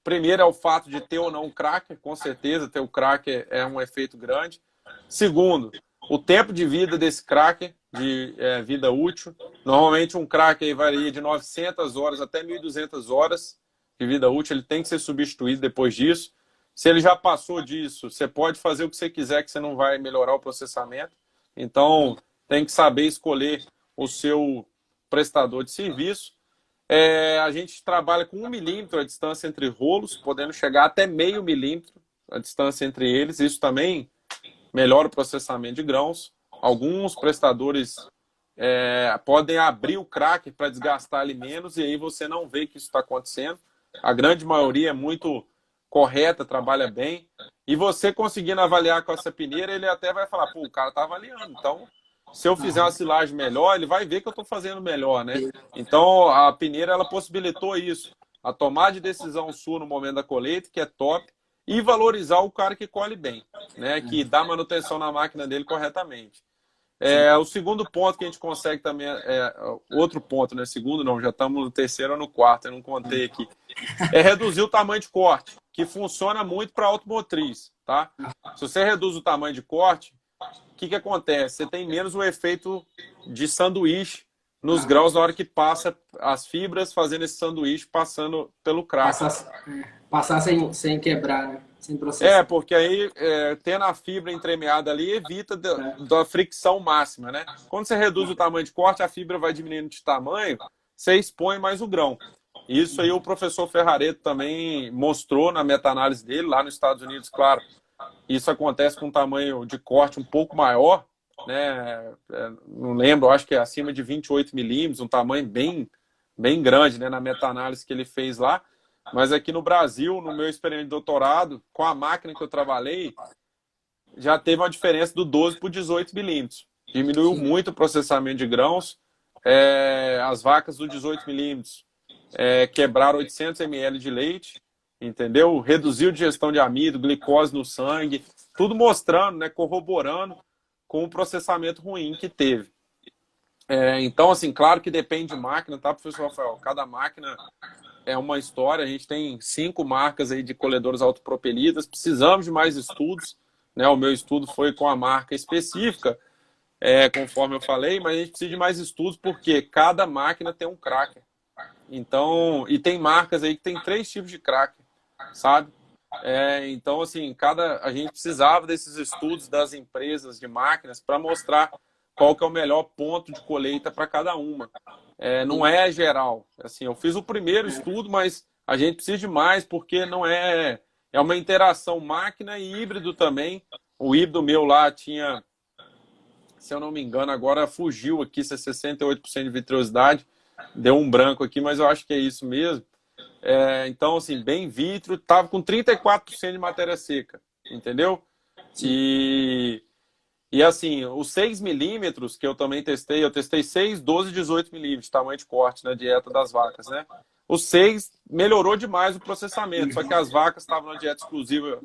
B: Primeiro é o fato de ter ou não um cracker. Com certeza, ter o cracker é um efeito grande. Segundo, o tempo de vida desse cracker, de vida útil. Normalmente um cracker varia de 900 horas até 1.200 horas de vida útil. Ele tem que ser substituído depois disso. Se ele já passou disso, você pode fazer o que você quiser, que você não vai melhorar o processamento. Então, tem que saber escolher o seu prestador de serviço. A gente trabalha com 1 milímetro a distância entre rolos, podendo chegar até meio milímetro a distância entre eles. Isso também melhora o processamento de grãos. Alguns prestadores podem abrir o cracker para desgastar ele menos, e aí você não vê que isso está acontecendo. A grande maioria é muito correta, trabalha bem. E você conseguindo avaliar com essa peneira, ele até vai falar, pô, o cara está avaliando. Então, se eu fizer uma silagem melhor, ele vai ver que eu estou fazendo melhor, né? Então, a peneira, ela possibilitou isso. A tomada de decisão sua no momento da colheita, que é top, e valorizar o cara que colhe bem, né? Que dá manutenção na máquina dele corretamente. O segundo ponto que a gente consegue também, outro ponto, né? Segundo não, já estamos no terceiro ou no quarto, eu não contei aqui. É reduzir o tamanho de corte, que funciona muito para automotriz, tá? Se você reduz o tamanho de corte, o que acontece? Você tem menos o efeito de sanduíche nos grãos na hora que passa as fibras fazendo esse sanduíche passando pelo cracker.
A: Passar sem quebrar, né? Sem processar.
B: Porque aí, tendo a fibra entremeada ali, evita da fricção máxima, né? Quando você reduz o tamanho de corte, a fibra vai diminuindo de tamanho, você expõe mais o grão. Isso aí o professor Ferrareto também mostrou na meta-análise dele, lá nos Estados Unidos, claro. Isso acontece com um tamanho de corte um pouco maior, né? Não lembro, acho que é acima de 28 milímetros, um tamanho bem grande, né? Na meta-análise que ele fez lá. mas aqui no Brasil, no meu experiência de doutorado, com a máquina que eu trabalhei, já teve uma diferença do 12 para 18 milímetros. Diminuiu
A: Sim.
B: muito o processamento de grãos. As vacas do 18 milímetros quebraram 800 ml de leite, entendeu? Reduziu digestão de amido, glicose no sangue, tudo mostrando, né, corroborando com o processamento ruim que teve. Então, assim, claro que depende de máquina, tá, professor Rafael? Cada máquina é uma história. A gente tem 5 marcas aí de colhedoras autopropelidas, precisamos de mais estudos, né? O meu estudo foi com a marca específica, conforme eu falei, mas a gente precisa de mais estudos porque cada máquina tem um cracker. Então, e tem marcas aí que tem 3 tipos de cracker, sabe? Então, assim, a gente precisava desses estudos das empresas de máquinas para mostrar qual que é o melhor ponto de colheita para cada uma. Não é geral. Assim, eu fiz o primeiro estudo, mas a gente precisa de mais porque não é uma interação máquina e híbrido também. O híbrido meu lá tinha, se eu não me engano, agora fugiu aqui, se é 68% de vitrosidade. Deu um branco aqui, mas eu acho que é isso mesmo. Então, assim, bem vítreo, estava com 34% de matéria seca, entendeu? E assim, os 6 milímetros que eu também testei, eu testei 6, 12 e 18 milímetros, tamanho de corte na dieta das vacas, né? Os 6 melhorou demais o processamento, só que as vacas estavam na dieta exclusiva,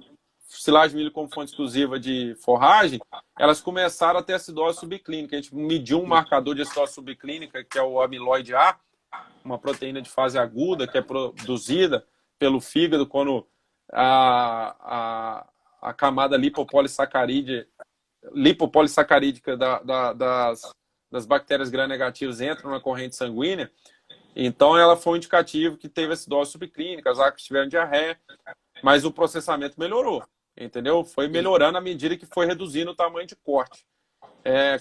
B: silagem de milho como fonte exclusiva de forragem, elas começaram a ter acidose subclínica. A gente mediu um marcador de acidose subclínica, que é o amiloide A, uma proteína de fase aguda que é produzida pelo fígado quando a camada lipopolissacarídica das bactérias gram-negativas entra na corrente sanguínea. Então, ela foi um indicativo que teve acidose subclínica, as vacas tiveram diarreia, mas o processamento melhorou, entendeu? Foi melhorando à medida que foi reduzindo o tamanho de corte.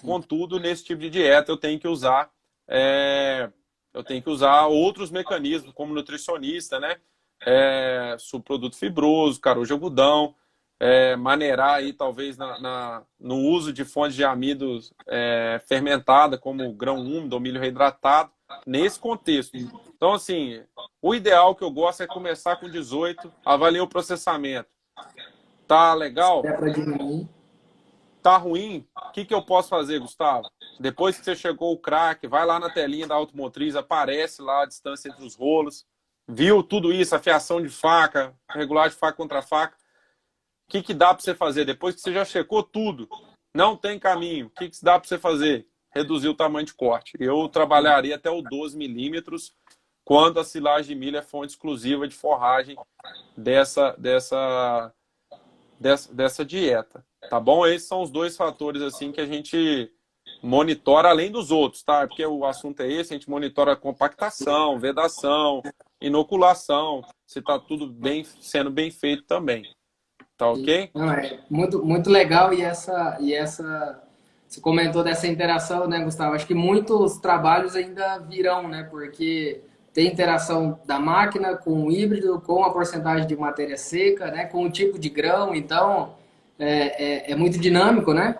B: Contudo, nesse tipo de dieta, eu tenho que usar outros mecanismos, como nutricionista, né? Subproduto fibroso, carojo algodão, maneirar aí talvez no uso de fontes de amidos fermentada, como grão úmido ou milho reidratado, nesse contexto. Então, assim, o ideal que eu gosto é começar com 18, avaliar o processamento. Tá legal?
A: É para diminuir.
B: Tá ruim? O que eu posso fazer, Gustavo? Depois que você chegou o crack, vai lá na telinha da automotriz, aparece lá a distância entre os rolos, viu tudo isso, afiação de faca, regulagem de faca contra faca. O que dá para você fazer? Depois que você já checou tudo, não tem caminho, o que dá para você fazer? Reduzir o tamanho de corte. Eu trabalharia até o 12 milímetros quando a silagem de milho é fonte exclusiva de forragem dessa dieta. Tá bom? Esses são os 2 fatores assim que a gente monitora, além dos outros, tá? Porque o assunto é esse, a gente monitora compactação, vedação, inoculação, se está tudo sendo bem feito também. Tá ok?
A: Não, muito, muito legal você comentou dessa interação, né, Gustavo? Acho que muitos trabalhos ainda virão, né? Porque tem interação da máquina com o híbrido, com a porcentagem de matéria seca, né? Com o tipo de grão, então é muito dinâmico, né?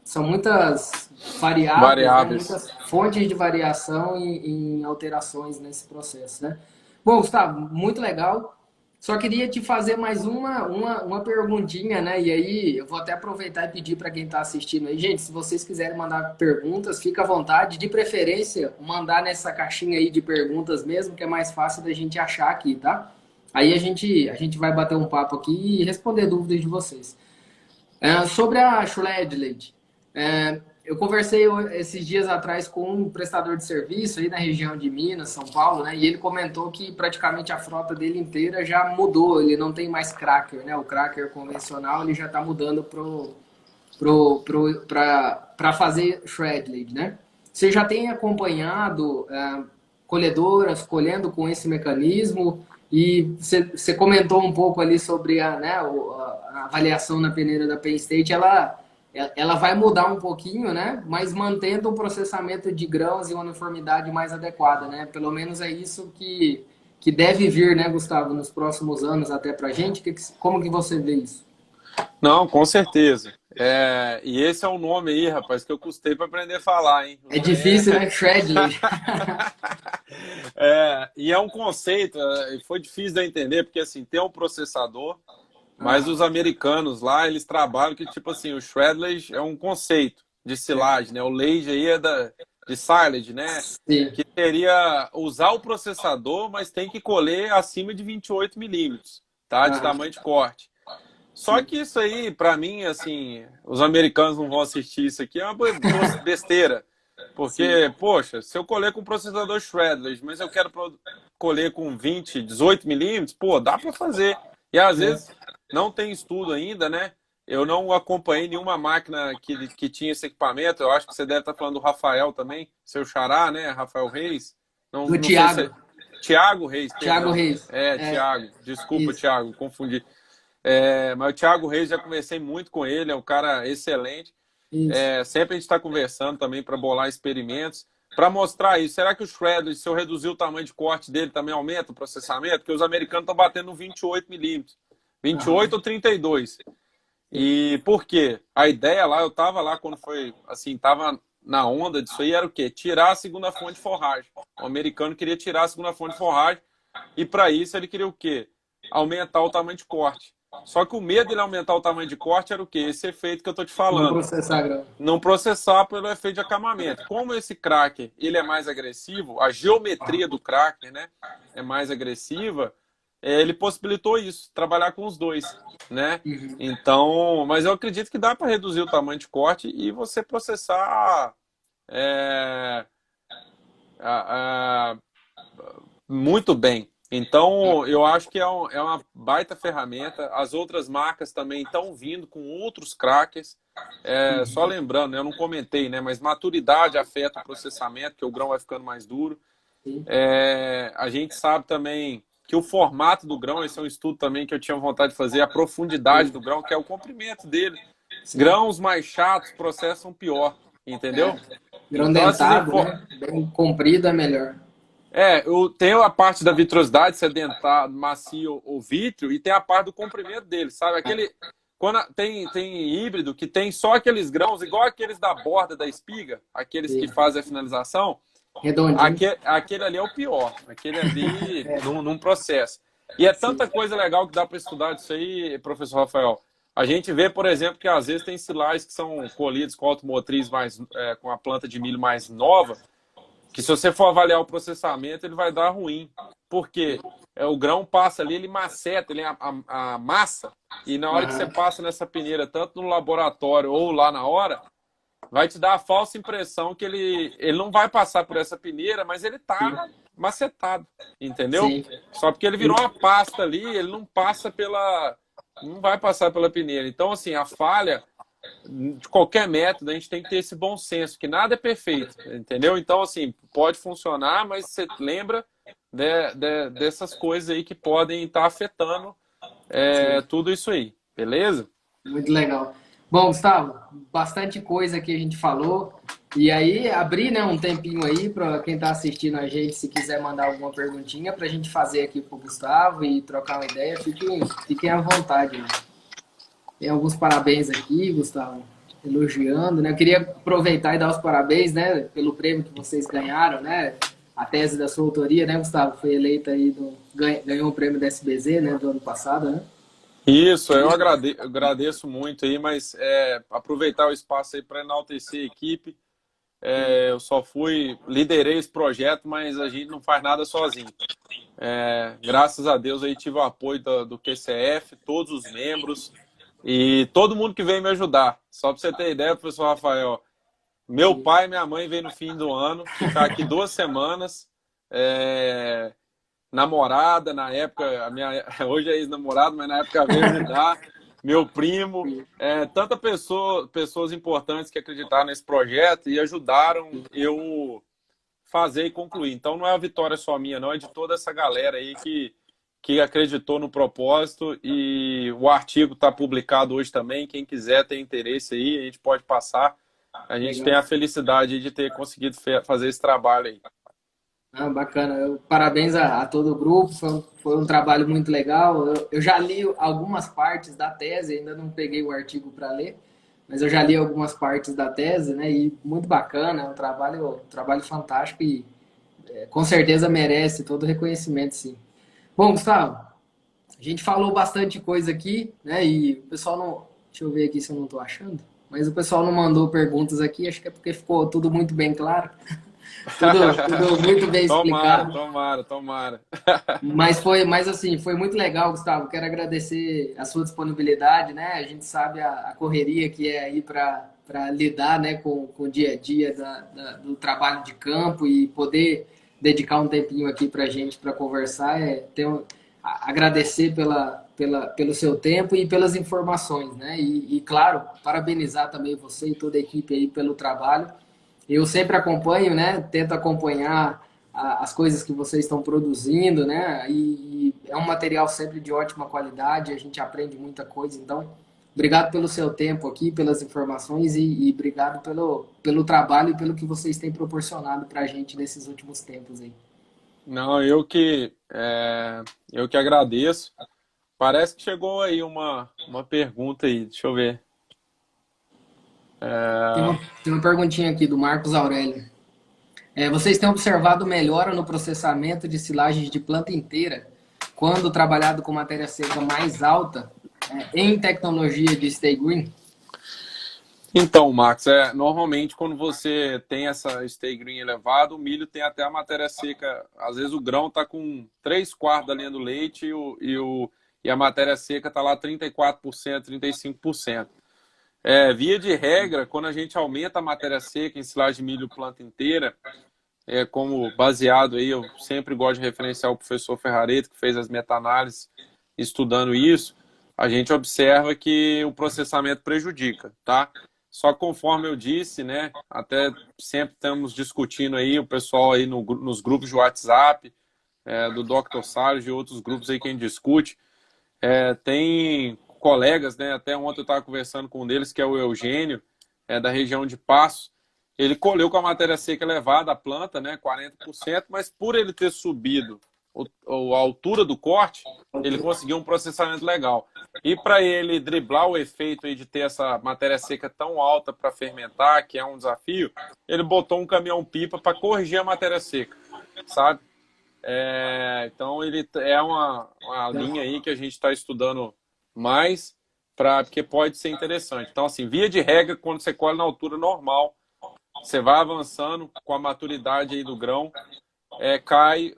A: São muitas variáveis. Né? Muitas fontes de variação em alterações nesse processo, né? Bom, Gustavo, muito legal. Só queria te fazer mais uma perguntinha, né? E aí eu vou até aproveitar e pedir para quem está assistindo aí, gente, se vocês quiserem mandar perguntas, fica à vontade. De preferência, mandar nessa caixinha aí de perguntas mesmo, que é mais fácil da gente achar aqui, tá? Aí a gente vai bater um papo aqui e responder dúvidas de vocês. Sobre a Schledled, eu conversei esses dias atrás com um prestador de serviço aí na região de Minas, São Paulo, né? E ele comentou que praticamente a frota dele inteira já mudou, ele não tem mais cracker, né? O cracker convencional ele já está mudando para fazer Schledled, né? Você já tem acompanhado colhedoras colhendo com esse mecanismo e você comentou um pouco ali sobre a avaliação na peneira da Penn State, ela vai mudar um pouquinho, né? Mas mantendo o processamento de grãos e uniformidade mais adequada, né? Pelo menos é isso que deve vir, né, Gustavo, nos próximos anos até pra gente. Como que você vê isso?
B: Não, com certeza. E esse é um nome aí, rapaz, que eu custei para aprender a falar, hein?
A: É difícil, né? Shredley.
B: E é um conceito, foi difícil de eu entender, porque assim, tem um processador, mas
A: Ah,
B: os americanos lá, eles trabalham que, tipo assim, o shredlage é um conceito de silagem, né? O lage aí é de silage, né?
A: sim.
B: Que seria usar o processador, mas tem que colher acima de 28 milímetros, tá? De
A: Ah,
B: tamanho de corte. Só
A: sim.
B: que isso aí, para mim, assim, os americanos não vão assistir isso aqui, é uma besteira.
A: Sim.
B: Porque, poxa, se eu colher com processador shredless, mas eu quero colher com 20, 18 milímetros, pô, dá para fazer. E às
A: É.
B: vezes não tem estudo ainda, né? Eu não acompanhei nenhuma máquina que tinha esse equipamento. Eu acho que você deve estar falando do Rafael também, seu xará, né? Rafael Reis. Não,
A: Do
B: não sei se
A: Thiago.
B: é. Tiago Reis,
A: Thiago
B: perdão.
A: Reis.
B: É,
A: É,
B: Tiago. Desculpa,
A: isso.
B: Tiago, confundi. Mas o Thiago Reis já conversei muito com ele, é um cara excelente.
A: Isso.
B: Sempre a gente está conversando também para bolar experimentos, para mostrar isso. Será que o shredder, se eu reduzir o tamanho de corte dele, também aumenta o processamento? Porque os americanos estão batendo no 28 milímetros,
A: Aham.
B: 28 ou 32.
A: Sim.
B: E por quê? A ideia lá, eu estava lá quando foi, assim, estava na onda disso aí, era o quê? Tirar a segunda fonte de forragem. O americano queria tirar a segunda fonte de forragem e para isso ele queria o quê? Aumentar o tamanho de corte. Só que o medo dele aumentar o tamanho de corte era o quê? Esse efeito que eu tô te
A: Não
B: falando.
A: processar grão.
B: Não processar pelo efeito de acamamento. Como esse cracker ele é mais agressivo, a geometria do cracker, né, é mais agressiva, ele possibilitou isso, trabalhar com os dois, né?
A: Uhum.
B: Então, mas eu acredito que dá para reduzir o tamanho de corte e você processar é, a, muito bem. Então, eu acho que é uma baita ferramenta. As outras marcas também estão vindo com outros crackers. Só
A: Uhum.
B: lembrando, eu não comentei, né? Mas maturidade afeta o processamento, que o grão vai ficando mais duro.
A: Sim.
B: A gente sabe também que o formato do grão, esse é um estudo também que eu tinha vontade de fazer, a profundidade do grão, que é o comprimento dele.
A: Sim.
B: Grãos mais chatos processam pior,
A: É.
B: entendeu?
A: Grão
B: Então, essas
A: dentado, né? Bem comprido é melhor.
B: eu tenho a parte da vitrosidade, se é dentado, macio ou vítreo, e tem a parte do comprimento dele, sabe? Tem híbrido que tem só aqueles grãos, igual aqueles da borda da espiga, aqueles que
A: Sim.
B: fazem a finalização,
A: Redondinho.
B: aquele ali é o pior. Aquele ali não processa. E é
A: Sim.
B: tanta coisa legal que dá para estudar disso aí, professor Rafael. A gente vê, por exemplo, que às vezes tem silagens que são colhidos com automotriz com a planta de milho mais nova, que se você for avaliar o processamento, ele vai dar ruim. Porque o grão passa ali, ele maceta, ele a massa, e na hora que você
A: Aham.
B: passa nessa peneira, tanto no laboratório ou lá na hora, vai te dar a falsa impressão que ele não vai passar por essa peneira, mas ele
A: Sim.
B: tá macetado, entendeu?
A: Sim.
B: Só porque ele virou uma pasta ali, ele não passa não vai passar pela peneira. Então, assim, a falha de qualquer método, a gente tem que ter esse bom senso, que nada é perfeito, entendeu? Então, assim, pode funcionar, mas você lembra dessas coisas aí que podem estar afetando
A: Sim.
B: tudo isso aí, beleza?
A: Muito legal. Bom, Gustavo, bastante coisa que a gente falou. E aí, abrir, né, um tempinho aí para quem está assistindo a gente, se quiser mandar alguma perguntinha para a gente fazer aqui para o Gustavo e trocar uma ideia, fiquem à vontade. Né? Tem alguns parabéns aqui, Gustavo, elogiando, né? Eu queria aproveitar e dar os parabéns, né, pelo prêmio que vocês ganharam, né? A tese da sua autoria, né, Gustavo? Foi eleita aí, ganhou o prêmio da SBZ, né, do ano passado, né?
B: Isso, eu agradeço muito aí, mas aproveitar o espaço aí para enaltecer a equipe. Eu só liderei esse projeto, mas a gente não faz nada sozinho. Graças a Deus aí tive o apoio do QCF, todos os membros e todo mundo que veio me ajudar. Só para você ter ideia, professor Rafael, meu
A: Sim.
B: pai e minha mãe veio no fim do ano, ficar aqui 2 semanas. É, namorada, na época, hoje é ex-namorado, mas na época veio ajudar, meu primo, tanta pessoas importantes que acreditaram nesse projeto e ajudaram eu fazer e concluir. Então não é a vitória só minha, não, é de toda essa galera aí que acreditou no propósito e o artigo está publicado hoje também. Quem quiser, tem interesse aí, a gente pode passar. A gente tem
A: Legal.
B: a felicidade de ter conseguido fazer esse trabalho aí.
A: Ah, bacana. Parabéns a todo o grupo. Foi um trabalho muito legal. Eu já li algumas partes da tese, ainda não peguei o artigo para ler, mas eu já li algumas partes da tese, né? E muito bacana, é um trabalho fantástico e com certeza merece todo o reconhecimento, sim. Bom, Gustavo, a gente falou bastante coisa aqui, né? E o pessoal não. Deixa eu ver aqui se eu não estou achando. Mas o pessoal não mandou perguntas aqui, acho que é porque ficou tudo muito bem claro, tudo muito bem
B: Tomara,
A: explicado.
B: tomara, tomara.
A: Mas assim, foi muito legal, Gustavo. Quero agradecer a sua disponibilidade, né? A gente sabe a correria que é aí para lidar, né, com o dia a dia do trabalho de campo e poder dedicar um tempinho aqui para a gente para conversar. Agradecer pelo seu tempo e pelas informações, né? E, claro, parabenizar também você e toda a equipe aí pelo trabalho. Eu sempre acompanho, né? Tento acompanhar as coisas que vocês estão produzindo, né? E é um material sempre de ótima qualidade, a gente aprende muita coisa. Então, obrigado pelo seu tempo aqui, pelas informações e obrigado pelo trabalho e pelo que vocês têm proporcionado para a gente nesses últimos tempos aí.
B: Não, eu que agradeço. Parece que chegou aí uma pergunta aí, deixa eu ver.
A: Tem uma perguntinha aqui do Marcos Aurélio. Vocês têm observado melhora no processamento de silagens de planta inteira quando trabalhado com matéria seca mais alta em tecnologia de Stay Green?
B: Então, Max, normalmente quando você tem essa stay green elevado, o milho tem até a matéria seca, às vezes o grão está com 3/4 da linha do leite e a matéria seca está lá 34%, 35%. Via de regra, quando a gente aumenta a matéria seca em silagem de milho planta inteira, como baseado aí, eu sempre gosto de referenciar o professor Ferrareto, que fez as meta-análises estudando isso, a gente observa que o processamento prejudica, tá? Só conforme eu disse, né, até sempre estamos discutindo aí, o pessoal aí nos grupos de WhatsApp, do Dr. Salles e outros grupos aí que a gente discute, tem colegas, né, até ontem eu estava conversando com um deles, que é o Eugênio, da região de Passos. Ele colheu com a matéria seca elevada a planta, né, 40%, mas por ele ter subido a altura do corte, ele conseguiu um processamento legal. E para ele driblar o efeito aí de ter essa matéria seca tão alta para fermentar, que é um desafio, ele botou um caminhão-pipa para corrigir a matéria seca, sabe? Então ele é uma linha aí que a gente está estudando mais, porque pode ser interessante. Então, assim, via de regra, quando você colhe na altura normal, você vai avançando com a maturidade aí do grão, cai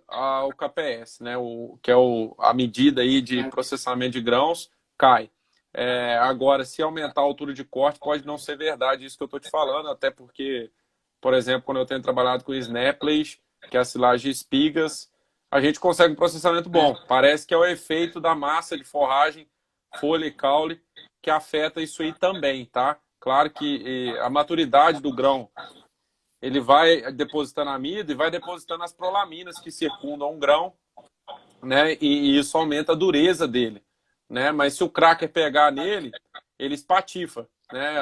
B: o KPS, né? Que é a medida aí de processamento de grãos, cai. Agora, se aumentar a altura de corte, pode não ser verdade isso que eu estou te falando, até porque, por exemplo, quando eu tenho trabalhado com Snaplage, que é a silagem de espigas, a gente consegue um processamento bom. Parece que é o efeito da massa de forragem, folha e caule, que afeta isso aí também, tá? Claro que a maturidade do grão, ele vai depositando amido e vai depositando as prolaminas que circundam o grão, né? E isso aumenta a dureza dele, né? Mas se o cracker pegar nele, ele espatifa, né?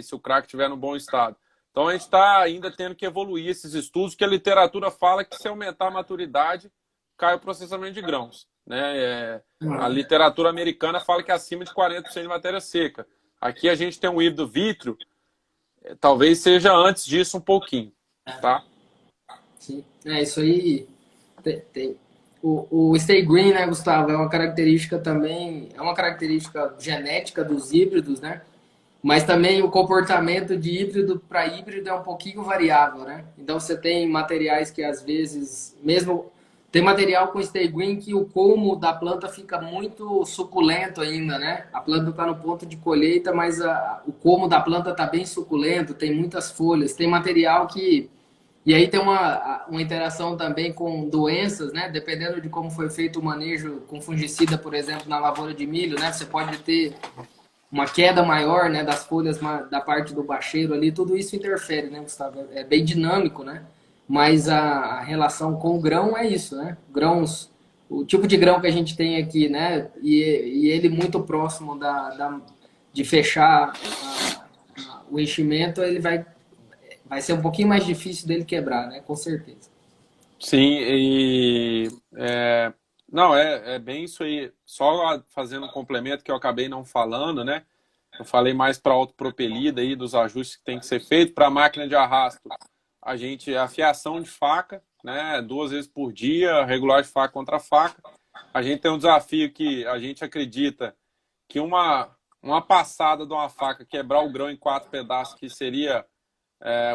B: Se o cracker estiver no bom estado. Então a gente está ainda tendo que evoluir esses estudos, que a literatura fala que se aumentar a maturidade, cai o processamento de grãos, né? A literatura americana fala que é acima de 40% de matéria seca. Aqui a gente tem um híbrido vítreo, talvez seja antes disso um pouquinho, tá?
A: Sim, isso aí tem. O Stay Green, né, Gustavo, é uma característica também, é uma característica genética dos híbridos, né? Mas também o comportamento de híbrido para híbrido é um pouquinho variável, né? Então você tem materiais que às vezes, mesmo tem material com Stay Green que o colmo da planta fica muito suculento ainda, né? A planta está no ponto de colheita, mas o colmo da planta está bem suculento, tem muitas folhas. Tem material que e aí tem uma interação também com doenças, né? Dependendo de como foi feito o manejo com fungicida, por exemplo, na lavoura de milho, né? Você pode ter uma queda maior, né, das folhas da parte do bacheiro ali, tudo isso interfere, né, Gustavo? É bem dinâmico, né? Mas a relação com o grão é isso, né? Grãos, o tipo de grão que a gente tem aqui, né? E ele muito próximo de fechar o enchimento, ele vai ser um pouquinho mais difícil dele quebrar, né? Com certeza.
B: Sim, não, é bem isso aí. Só fazendo um complemento que eu acabei não falando, né? Eu falei mais para autopropelida aí, dos ajustes que tem que ser feito. Para a máquina de arrasto, a fiação de faca, né? 2 vezes por dia, regular de faca contra faca. A gente tem um desafio que a gente acredita que uma passada de uma faca quebrar o grão em 4 pedaços, que seria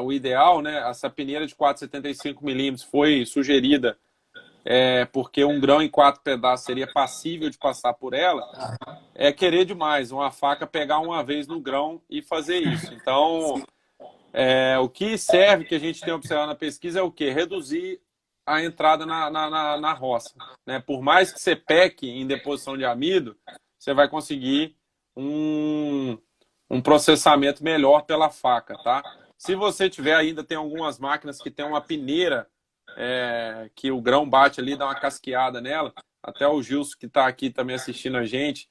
B: o ideal, né? Essa peneira de 4,75 milímetros foi sugerida porque um grão em 4 pedaços seria passível de passar por ela, é querer demais uma faca pegar uma vez no grão e fazer isso. Então, o que serve, que a gente tem observado na pesquisa, é o quê? Reduzir a entrada na roça. Né? Por mais que você peque em deposição de amido, você vai conseguir um processamento melhor pela faca, tá? Se você tiver ainda, tem algumas máquinas que tem uma peneira que o grão bate ali, dá uma casqueada nela. Até o Gilson, que está aqui também assistindo a gente,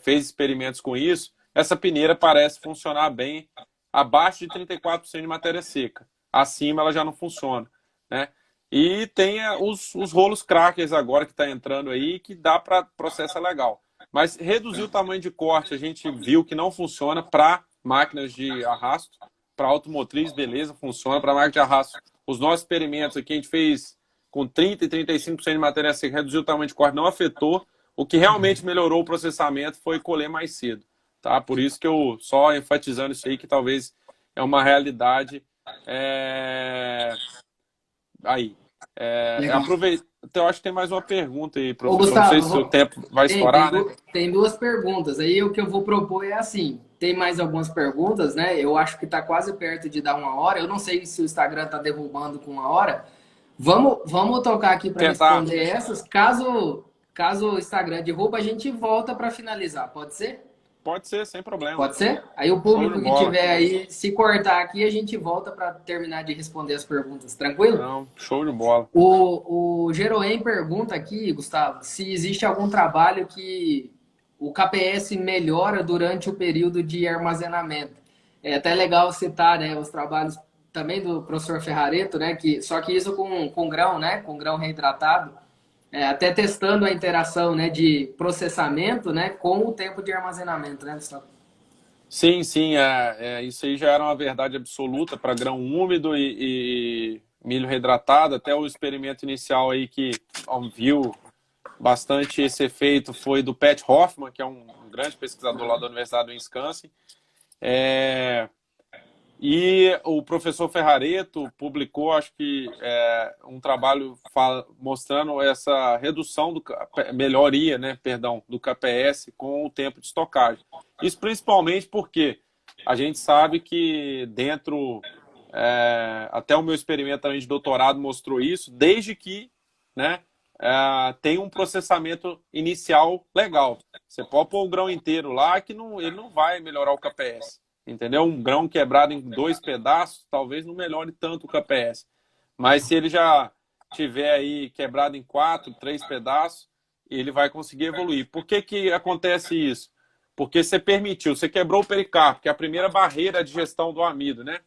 B: fez experimentos com isso. Essa peneira parece funcionar bem abaixo de 34% de matéria seca. Acima ela já não funciona, né? E tem os rolos crackers agora que está entrando aí, que dá para processar legal. Mas reduzir o tamanho de corte, a gente viu que não funciona para máquinas de arrasto. Para automotriz, beleza, funciona. Para máquina de arrasto, os nossos experimentos aqui, a gente fez com 30% e 35% de matéria seca, reduziu o tamanho de corte, não afetou. O que realmente melhorou o processamento foi colher mais cedo. Tá? Por isso que eu só enfatizando isso aí, que talvez é uma realidade aí. Então, eu acho que tem mais uma pergunta aí,
A: Ô,
B: professor. Não sei se o
A: Gustavo,
B: tempo vai estourar, né?
A: tem duas perguntas. Aí o que eu vou propor é assim: tem mais algumas perguntas, né? Eu acho que está quase perto de dar 1 hora. Eu não sei se o Instagram está derrubando com 1 hora. Vamos tocar aqui para responder essas. Caso o Instagram derruba, a gente volta para finalizar. Pode ser?
B: Pode ser, sem problema.
A: Pode ser? Aí o público que tiver aí, se cortar aqui, a gente volta para terminar de responder as perguntas. Tranquilo?
B: Não, show de bola.
A: O Jeroen pergunta aqui, Gustavo, se existe algum trabalho que o KPS melhora durante o período de armazenamento. É até legal citar, né, os trabalhos também do professor Ferrareto, né, só que isso com grão, né, com grão reidratado. Até testando a interação, né, de processamento, né, com o tempo de armazenamento, né, Gustavo?
B: Sim, sim, isso aí já era uma verdade absoluta para grão úmido e milho reidratado. Até o experimento inicial aí que viu bastante esse efeito foi do Pat Hoffman, que é um grande pesquisador lá da Universidade do Wisconsin. E o professor Ferrareto publicou, acho que, um trabalho mostrando essa redução, melhoria, né, perdão, do KPS com o tempo de estocagem. Isso principalmente porque a gente sabe que dentro, até o meu experimento também de doutorado mostrou isso, desde que, né, tem um processamento inicial legal. Você pode pôr o grão inteiro lá que ele não vai melhorar o KPS. Entendeu? Um grão quebrado em 2 pedaços, talvez não melhore tanto o KPS. Mas se ele já tiver aí quebrado em 4, 3 pedaços, ele vai conseguir evoluir. Por que acontece isso? Porque você permitiu, você quebrou o pericarpo, que é a primeira barreira de gestão do amido, né?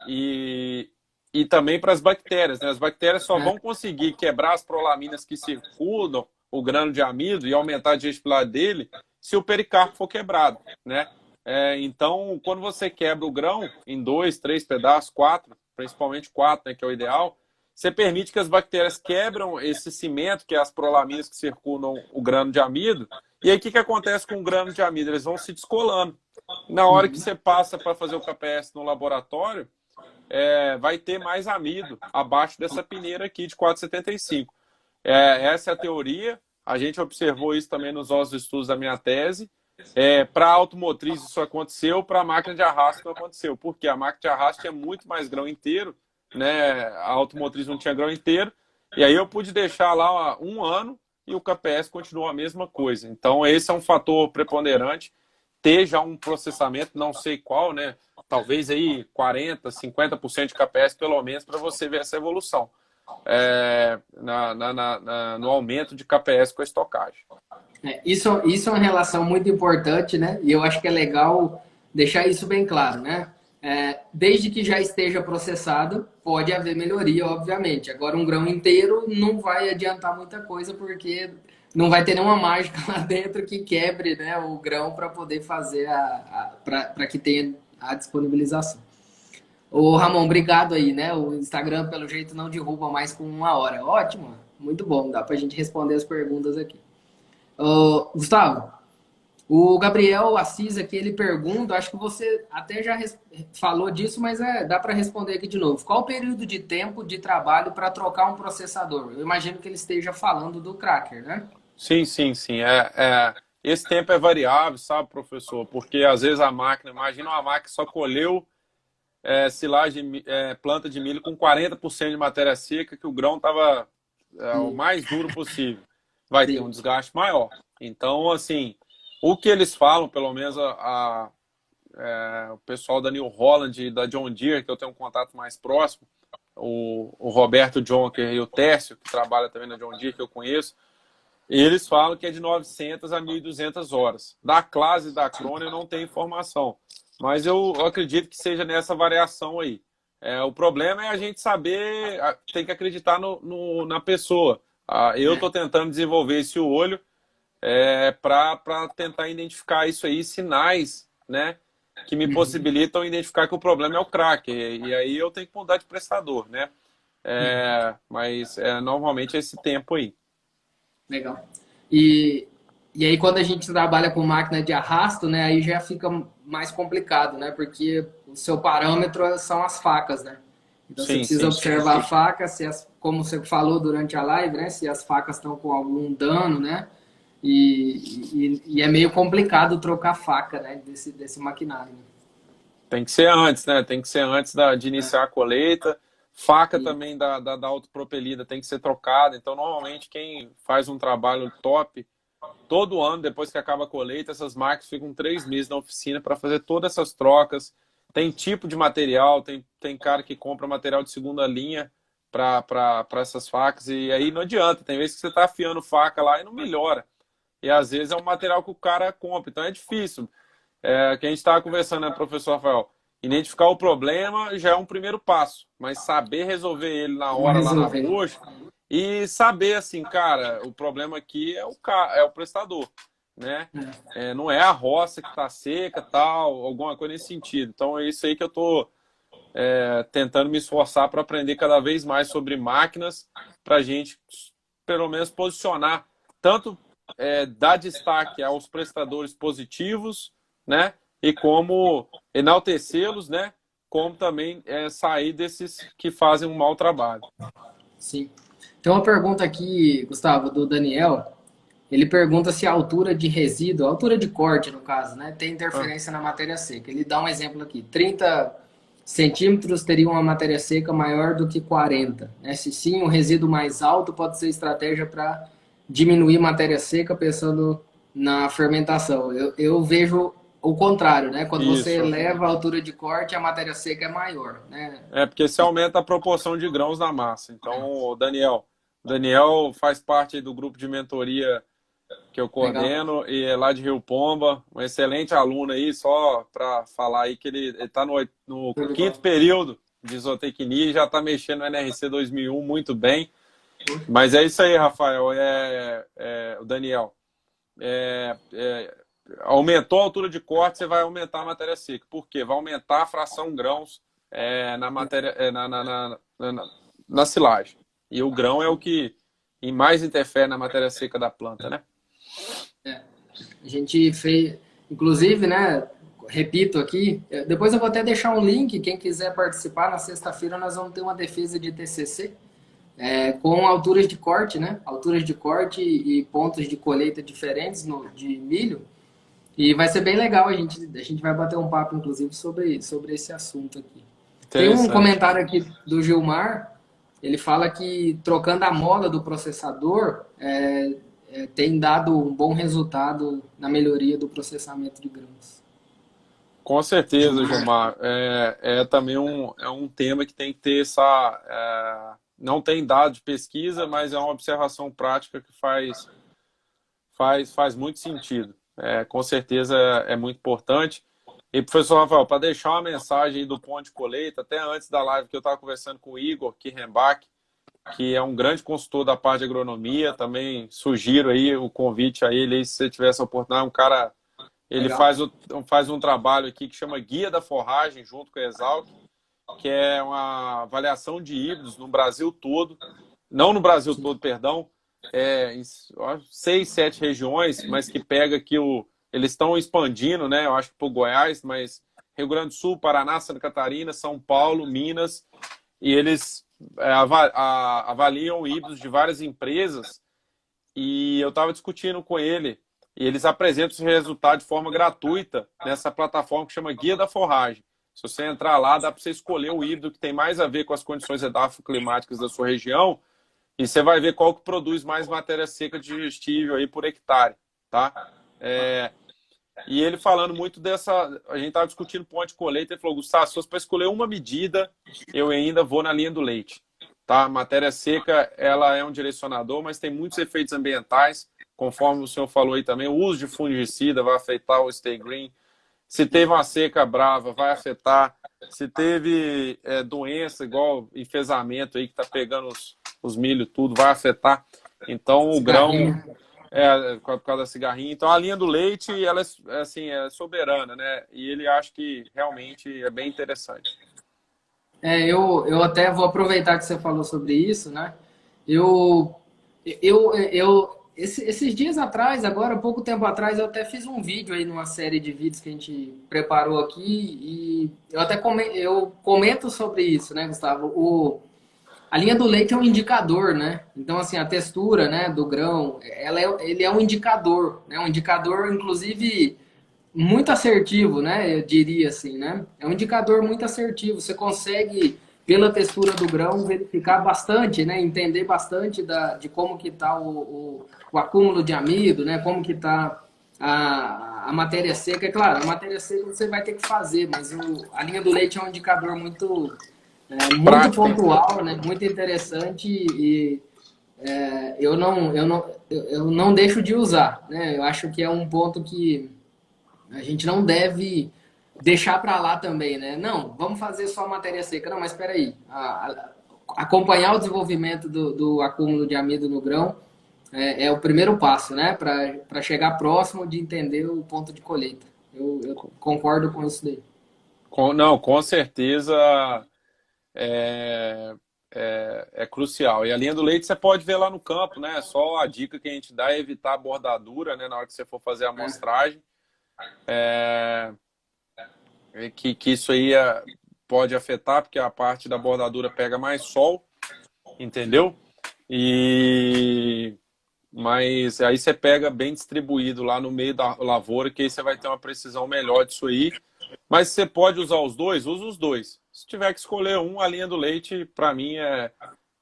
B: E também para as bactérias, né? As bactérias só vão conseguir quebrar as prolaminas que circundam o grano de amido e aumentar a digestibilidade dele se o pericarpo for quebrado, né? Então, quando você quebra o grão em 2, 3 pedaços, 4, principalmente 4, né, que é o ideal, você permite que as bactérias quebram esse cimento, que é as prolaminas que circundam o grano de amido. E aí, o que acontece com o grano de amido? Eles vão se descolando. Na hora que você passa para fazer o KPS no laboratório, vai ter mais amido abaixo dessa peneira aqui de 4,75. Essa é a teoria. A gente observou isso também nos nossos estudos da minha tese. Para a automotriz isso aconteceu, para a máquina de arrasto não aconteceu. Porque a máquina de arrasto tinha muito mais grão inteiro, né? A automotriz não tinha grão inteiro. E aí eu pude deixar lá 1 ano e o KPS continuou a mesma coisa. Então esse é um fator preponderante. Ter já um processamento, não sei qual, né? Talvez aí 40%, 50% de KPS pelo menos para você ver essa evolução no aumento de KPS com a estocagem.
A: Isso é uma relação muito importante, né? E eu acho que é legal deixar isso bem claro, né? Desde que já esteja processado, pode haver melhoria, obviamente. Agora, um grão inteiro não vai adiantar muita coisa, porque não vai ter nenhuma mágica lá dentro que quebre, né, o grão para poder fazer para que tenha a disponibilização. Ô, Ramon, obrigado aí, né? O Instagram, pelo jeito, não derruba mais com 1 hora. Ótimo, muito bom, dá pra gente responder as perguntas aqui. Ô, Gustavo, o Gabriel Assis aqui, ele pergunta, acho que você até já falou disso, mas dá para responder aqui de novo. Qual o período de tempo de trabalho para trocar um processador? Eu imagino que ele esteja falando do Cracker, né?
B: Sim, sim, sim. Esse tempo é variável, sabe, professor? Porque às vezes a máquina, imagina uma máquina que só colheu silagem, planta de milho com 40% de matéria seca, que o grão estava o
A: Sim,
B: mais duro possível. Vai ter um
A: sim.
B: desgaste maior. Então, assim, o que eles falam, pelo menos o pessoal da New Holland e da John Deere, que eu tenho um contato mais próximo, o Roberto Jonker e o Tércio, que trabalha também na John Deere, que eu conheço, eles falam que é de 900 a 1.200 horas. Da classe da Crono eu não tenho informação, mas eu acredito que seja nessa variação aí. O problema é a gente saber, tem que acreditar na pessoa. Eu estou tentando desenvolver esse olho para tentar identificar isso aí, sinais, né, que me
A: Uhum,
B: possibilitam identificar que o problema é o crack. E aí eu tenho que mudar de prestador, né?
A: uhum.
B: Mas normalmente é esse tempo aí.
A: Legal. E, e aí, quando a gente trabalha com máquina de arrasto, né, aí já fica mais complicado, né? Porque o seu parâmetro são as facas, né? Então você
B: Sim,
A: precisa
B: sim.
A: observar a faca, se como você falou durante a live, né? Se as facas estão com algum dano, né? E é meio complicado trocar faca, né? Desse maquinário.
B: Tem que ser antes, né? Tem que ser antes de
A: Né?
B: iniciar a colheita. Faca
A: E,
B: também da autopropelida tem que ser trocada. Então, normalmente, quem faz um trabalho top, todo ano, depois que acaba a colheita, essas máquinas ficam 3 meses na oficina para fazer todas essas trocas. Tem tipo de material, tem cara que compra material de segunda linha para essas facas, e aí não adianta. Tem vezes que você está afiando faca lá e não melhora. E às vezes é um material que o cara compra, então é difícil. Que a gente estava conversando, né, professor Rafael? Identificar o problema já é um primeiro passo, mas saber resolver ele na
A: vamos
B: hora lá na
A: resolver.
B: roxa e saber assim, cara, o problema aqui é o prestador, né? Não é a roça que está seca, tal, alguma coisa nesse sentido. Então é isso aí que eu estou tentando me esforçar para aprender cada vez mais sobre máquinas, para a gente, pelo menos, posicionar, tanto dar destaque aos prestadores positivos, né? E como enaltecê-los, né? Como também sair desses que fazem um mau trabalho.
A: Sim. Tem uma pergunta aqui, Gustavo, do Daniel. Ele pergunta se a altura de resíduo, a altura de corte, no caso, né, tem
B: Ah,
A: interferência na matéria seca. Ele dá um exemplo aqui: 30 centímetros teria uma matéria seca maior do que 40. Né? Se sim, um resíduo mais alto pode ser estratégia para diminuir matéria seca pensando na fermentação. Eu vejo o contrário, né? Quando você
B: isso.
A: eleva a altura de corte, a matéria seca é maior, né?
B: Porque se aumenta a proporção de grãos na massa. Então, o Daniel faz parte do grupo de mentoria que eu
A: Legal.
B: coordeno e é lá de Rio Pomba, um excelente aluno aí, só para falar aí que ele está no
A: Show de
B: quinto
A: bola.
B: período de zootecnia e já está mexendo no NRC 2001 muito bem. Mas é isso aí, Rafael, o Daniel. Aumentou a altura de corte, você vai aumentar a matéria seca. Por quê? Vai aumentar a fração grãos na matéria, na silagem. E o grão é o que mais interfere na matéria seca da planta, né?
A: A gente fez, inclusive, né? Repito aqui, depois eu vou até deixar um link, quem quiser participar, na sexta-feira nós vamos ter uma defesa de TCC com alturas de corte, né? Alturas de corte e pontos de colheita diferentes de milho. E vai ser bem legal, a gente vai bater um papo, inclusive, sobre esse assunto aqui. Tem um
B: Interessante.
A: comentário aqui do Gilmar, ele fala que trocando a mola do processador tem dado um bom resultado na melhoria do processamento de grãos.
B: Com certeza,
A: Gilmar,
B: Gilmar. Também um tema que tem que ter não tem dado de pesquisa, mas é uma observação prática que faz muito sentido. Com certeza é muito importante. E, professor Rafael, para deixar uma mensagem aí do ponto de colheita, até antes da live que eu estava conversando com o Igor Kirrenbach, que é um grande consultor da parte de agronomia, também sugiro aí o convite a ele, aí, se você tiver essa oportunidade, um cara, ele
A: legal.
B: faz um trabalho aqui que chama Guia da Forragem, junto com a Exalc, que é uma avaliação de híbridos no Brasil todo, não no Brasil
A: Sim.
B: todo, perdão, em 6, 7 regiões, mas que pega que eles estão expandindo, né? Eu acho que para o Goiás, mas Rio Grande do Sul, Paraná, Santa Catarina, São Paulo, Minas, e eles avaliam híbridos de várias empresas. E eu estava discutindo com ele, e eles apresentam esse resultado de forma gratuita nessa plataforma que chama Guia da Forragem. Se você entrar lá, dá para você escolher o híbrido que tem mais a ver com as condições edafoclimáticas da sua região, e você vai ver qual que produz mais matéria seca digestível aí por hectare, tá? E ele falando muito dessa... A gente estava discutindo ponto de colheita, ele falou, Gustavo, se fosse para escolher uma medida, eu ainda vou na linha do leite. Tá? A matéria seca, ela é um direcionador, mas tem muitos efeitos ambientais, conforme o senhor falou aí também, o uso de fungicida vai afetar o stay green. Se teve uma seca brava, vai afetar. Se teve doença, igual enfesamento aí, que está pegando os milho, tudo, vai afetar. Então, o grão, por causa da cigarrinha. Então, a linha do leite, ela assim, é soberana, né? E ele acha que realmente é bem interessante.
A: Eu até vou aproveitar que você falou sobre isso, né? Eu, esses dias atrás, agora, pouco tempo atrás, eu até fiz um vídeo aí numa série de vídeos que a gente preparou aqui e eu até eu comento sobre isso, né, Gustavo? A linha do leite é um indicador, né? Então, assim, a textura, né, do grão, ele é um indicador, né? Um indicador, inclusive muito assertivo, né? Eu diria assim, né? É um indicador muito assertivo. Você consegue, pela textura do grão, verificar bastante, né? Entender bastante de como que está o acúmulo de amido, né? Como que está a matéria seca. É claro, a matéria seca você vai ter que fazer, mas a linha do leite é um indicador muito
B: Prático, né?
A: pontual, né? Muito interessante e eu não deixo de usar, né? Eu acho que é um ponto que a gente não deve deixar para lá também, né? Não, vamos fazer só matéria seca. Não, mas espera aí. Acompanhar o desenvolvimento do acúmulo de amido no grão é o primeiro passo, né? Para chegar próximo de entender o ponto de colheita. Eu concordo com isso daí.
B: Não, com certeza é, é crucial. E a linha do leite você pode ver lá no campo, né? Só a dica que a gente dá é evitar a bordadura, né? Na hora que você for fazer a amostragem. Que isso aí pode afetar, porque a parte da bordadura pega mais sol, entendeu? Mas aí você pega bem distribuído lá no meio da lavoura, que aí você vai ter uma precisão melhor disso aí. Mas você pode usar os dois, usa os dois. Se tiver que escolher um, a linha do leite, para mim,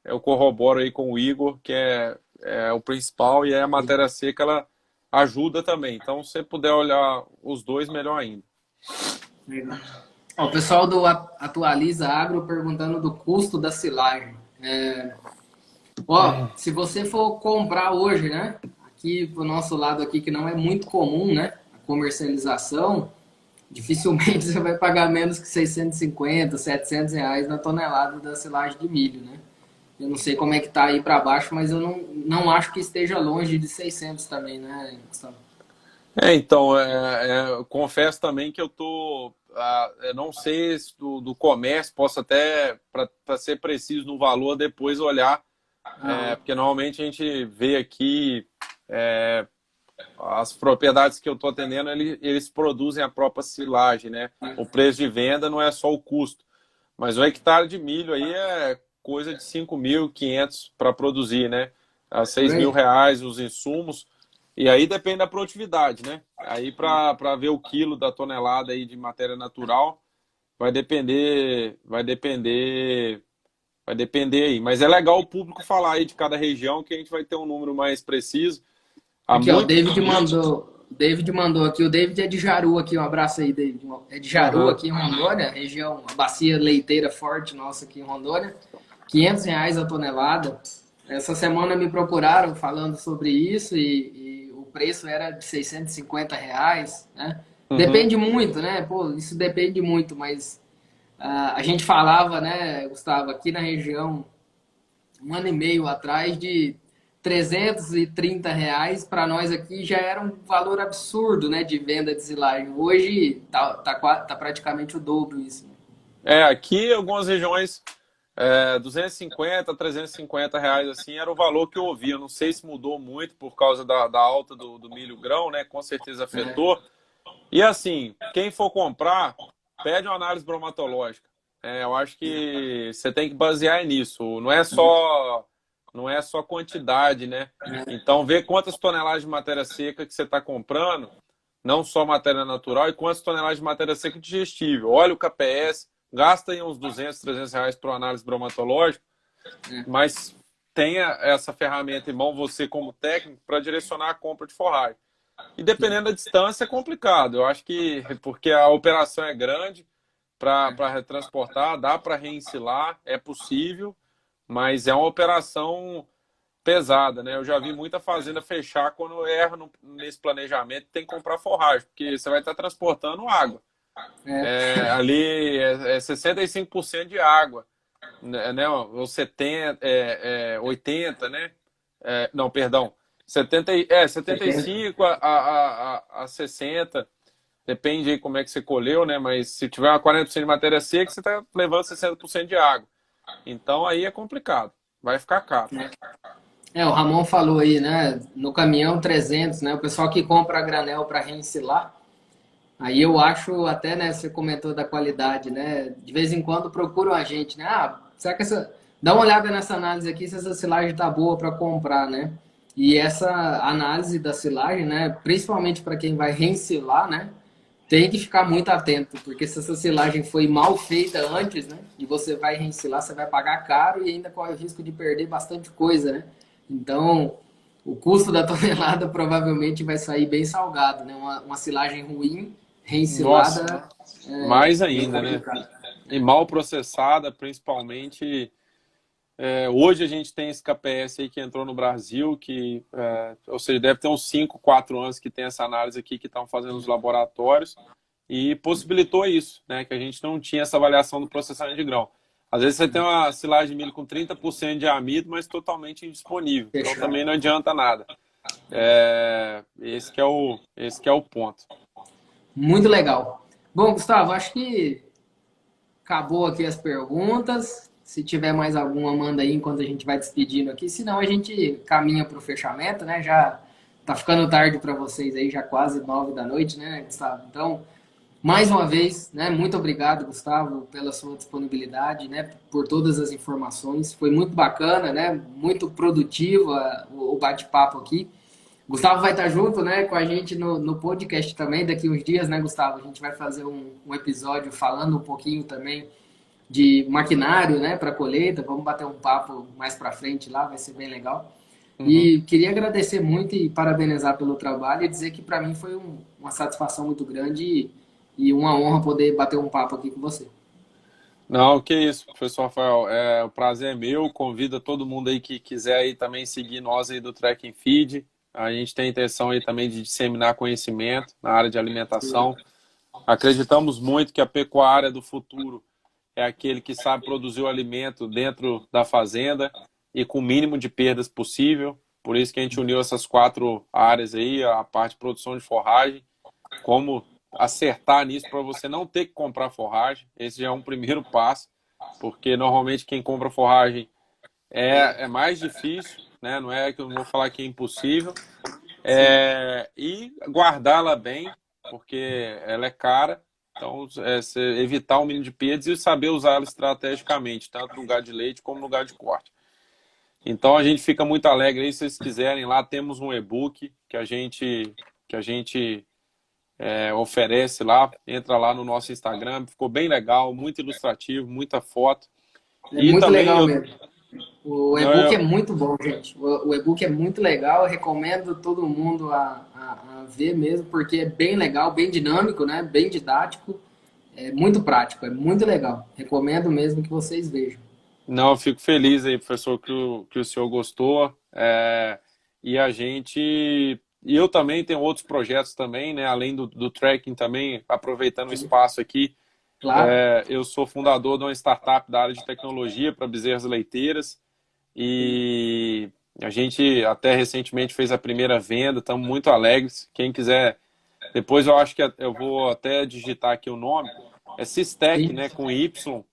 B: eu corroboro aí com o Igor, que é o principal, e aí a matéria seca, ela ajuda também. Então, se você puder olhar os dois, melhor ainda.
A: Legal. Ó, o pessoal do Atualiza Agro perguntando do custo da silagem. Se você for comprar hoje, né? Aqui pro nosso lado aqui, que não é muito comum, né? A comercialização, dificilmente você vai pagar menos que 650, 700 reais na tonelada da silagem de milho, né? Eu não sei como é que tá aí para baixo, mas eu não acho que esteja longe de 600 também, né, Gustavo?
B: Então, eu confesso também que eu não sei se do comércio, posso até, para ser preciso no valor, depois olhar, porque normalmente a gente vê aqui as propriedades que eu estou atendendo, eles produzem a própria silagem, né? O preço de venda não é só o custo, mas o hectare de milho aí é coisa de 5.500 para produzir, né? A 6.000 reais os insumos. E aí depende da produtividade, né? Aí para ver o quilo da tonelada aí de matéria natural, vai depender aí. Mas é legal o público falar aí de cada região, que a gente vai ter um número mais preciso.
A: Aqui, ó, o David mandou aqui. O David é de Jaru aqui. Um abraço aí, David. É de Jaru aqui em Rondônia, região, a bacia leiteira forte nossa aqui em Rondônia. 500 reais a tonelada. Essa semana me procuraram falando sobre isso e o preço era de 650 reais, né? Depende muito, né? Pô, isso depende muito, mas a gente falava, né, Gustavo, aqui na região, um ano e meio atrás, de 330 reais, para nós aqui já era um valor absurdo, né, de venda de silagem. Hoje tá praticamente o dobro isso. Né?
B: Aqui algumas regiões 250, 350 reais assim era o valor que eu ouvi. Eu não sei se mudou muito por causa da alta do milho grão, né? Com certeza afetou. E assim, quem for comprar, pede uma análise bromatológica. Eu acho que você tem que basear nisso. Não é só quantidade, né? Então, ver quantas toneladas de matéria seca que você está comprando, não só matéria natural, e quantas toneladas de matéria seca digestível. Olha o KPS, gasta aí uns 200, 300 reais para análise bromatológica, mas tenha essa ferramenta em mão, você como técnico, para direcionar a compra de forragem. E dependendo da distância é complicado. Eu acho que porque a operação é grande para retransportar, dá para reensilar, é possível, mas é uma operação pesada, né? Eu já vi muita fazenda fechar quando erra nesse planejamento, tem que comprar forragem, porque você vai estar transportando água. Ali é 65% de água, né? Ou 70, 80, né? Não, perdão. 75 a 60, depende aí como é que você colheu, né? Mas se tiver uma 40% de matéria seca, você está levando 60% de água. Então aí é complicado, vai ficar caro.
A: O Ramon falou aí, né? No caminhão 300, né? O pessoal que compra a granel para reensilar. Aí eu acho até, né? Você comentou da qualidade, né? De vez em quando procuram a gente, né? Será que essa. Dá uma olhada nessa análise aqui se essa silagem tá boa para comprar, né? E essa análise da silagem, né? Principalmente para quem vai reensilar, né? Tem que ficar muito atento, porque se essa silagem foi mal feita antes, né? E você vai reensilar, você vai pagar caro e ainda corre o risco de perder bastante coisa, né? Então, o custo da tonelada provavelmente vai sair bem salgado, né? Uma silagem ruim,
B: Nossa,
A: reensilada,
B: mais
A: bem
B: ainda, né?
A: complicado.
B: E mal processada, principalmente. Hoje a gente tem esse KPS aí que entrou no Brasil, ou seja, deve ter uns 5, 4 anos que tem essa análise aqui que estão fazendo os laboratórios e possibilitou isso, né? Que a gente não tinha essa avaliação do processamento de grão. Às vezes você tem uma silagem de milho com 30% de amido, mas totalmente indisponível. Então
A: Fechado.
B: também não adianta nada. Esse que é o ponto.
A: Muito legal. Bom, Gustavo, acho que acabou aqui as perguntas. Se tiver mais alguma, manda aí enquanto a gente vai despedindo aqui. Senão a gente caminha para o fechamento, né? Já tá ficando tarde para vocês aí, já quase 9 da noite, né, Gustavo? Então, mais uma vez, né? Muito obrigado, Gustavo, pela sua disponibilidade, né? Por todas as informações. Foi muito bacana, né? Muito produtiva o bate-papo aqui. Gustavo vai estar junto, né, com a gente no podcast também daqui uns dias, né, Gustavo? A gente vai fazer um episódio falando um pouquinho também de maquinário, né, para colheita. Vamos bater um papo mais para frente lá, vai ser bem legal.
B: Uhum.
A: E queria agradecer muito e parabenizar pelo trabalho e dizer que para mim foi uma satisfação muito grande e uma honra poder bater um papo aqui com você.
B: Não, que isso, professor Rafael. O prazer é meu. Convido todo mundo aí que quiser aí também seguir nós aí do Track and Feed. A gente tem a intenção aí também de disseminar conhecimento na área de alimentação. Acreditamos muito que a pecuária do futuro é aquele que sabe produzir o alimento dentro da fazenda e com o mínimo de perdas possível. Por isso que a gente uniu essas 4 áreas aí, a parte de produção de forragem, como acertar nisso para você não ter que comprar forragem. Esse já é um primeiro passo, porque normalmente quem compra forragem é mais difícil, né? Não é que eu não vou falar que é impossível. E guardá-la bem, porque ela é cara. Então, evitar o mínimo de perdas e saber usá-la estrategicamente, tanto no lugar de leite como no lugar de corte. Então, a gente fica muito alegre aí, se vocês quiserem. Lá temos um e-book que a gente oferece lá. Entra lá no nosso Instagram. Ficou bem legal, muito ilustrativo, muita foto.
A: É
B: E
A: muito
B: também
A: legal
B: eu,
A: mesmo. O
B: não,
A: e-book é muito bom, gente. O e-book é muito legal. Eu recomendo todo mundo a ver mesmo, porque é bem legal, bem dinâmico, né? Bem didático. É muito prático, é muito legal. Recomendo mesmo que vocês vejam.
B: não, eu fico feliz aí, professor, que o senhor gostou. E a gente. E eu também tenho outros projetos também, né? Além do tracking também, aproveitando o espaço aqui.
A: Claro.
B: Eu sou fundador de uma startup da área de tecnologia para bezerras leiteiras. E a gente até recentemente fez a primeira venda, estamos muito alegres. Quem quiser, depois eu acho que eu vou até digitar aqui o nome. é Systec,
A: Sim.
B: né, com Y,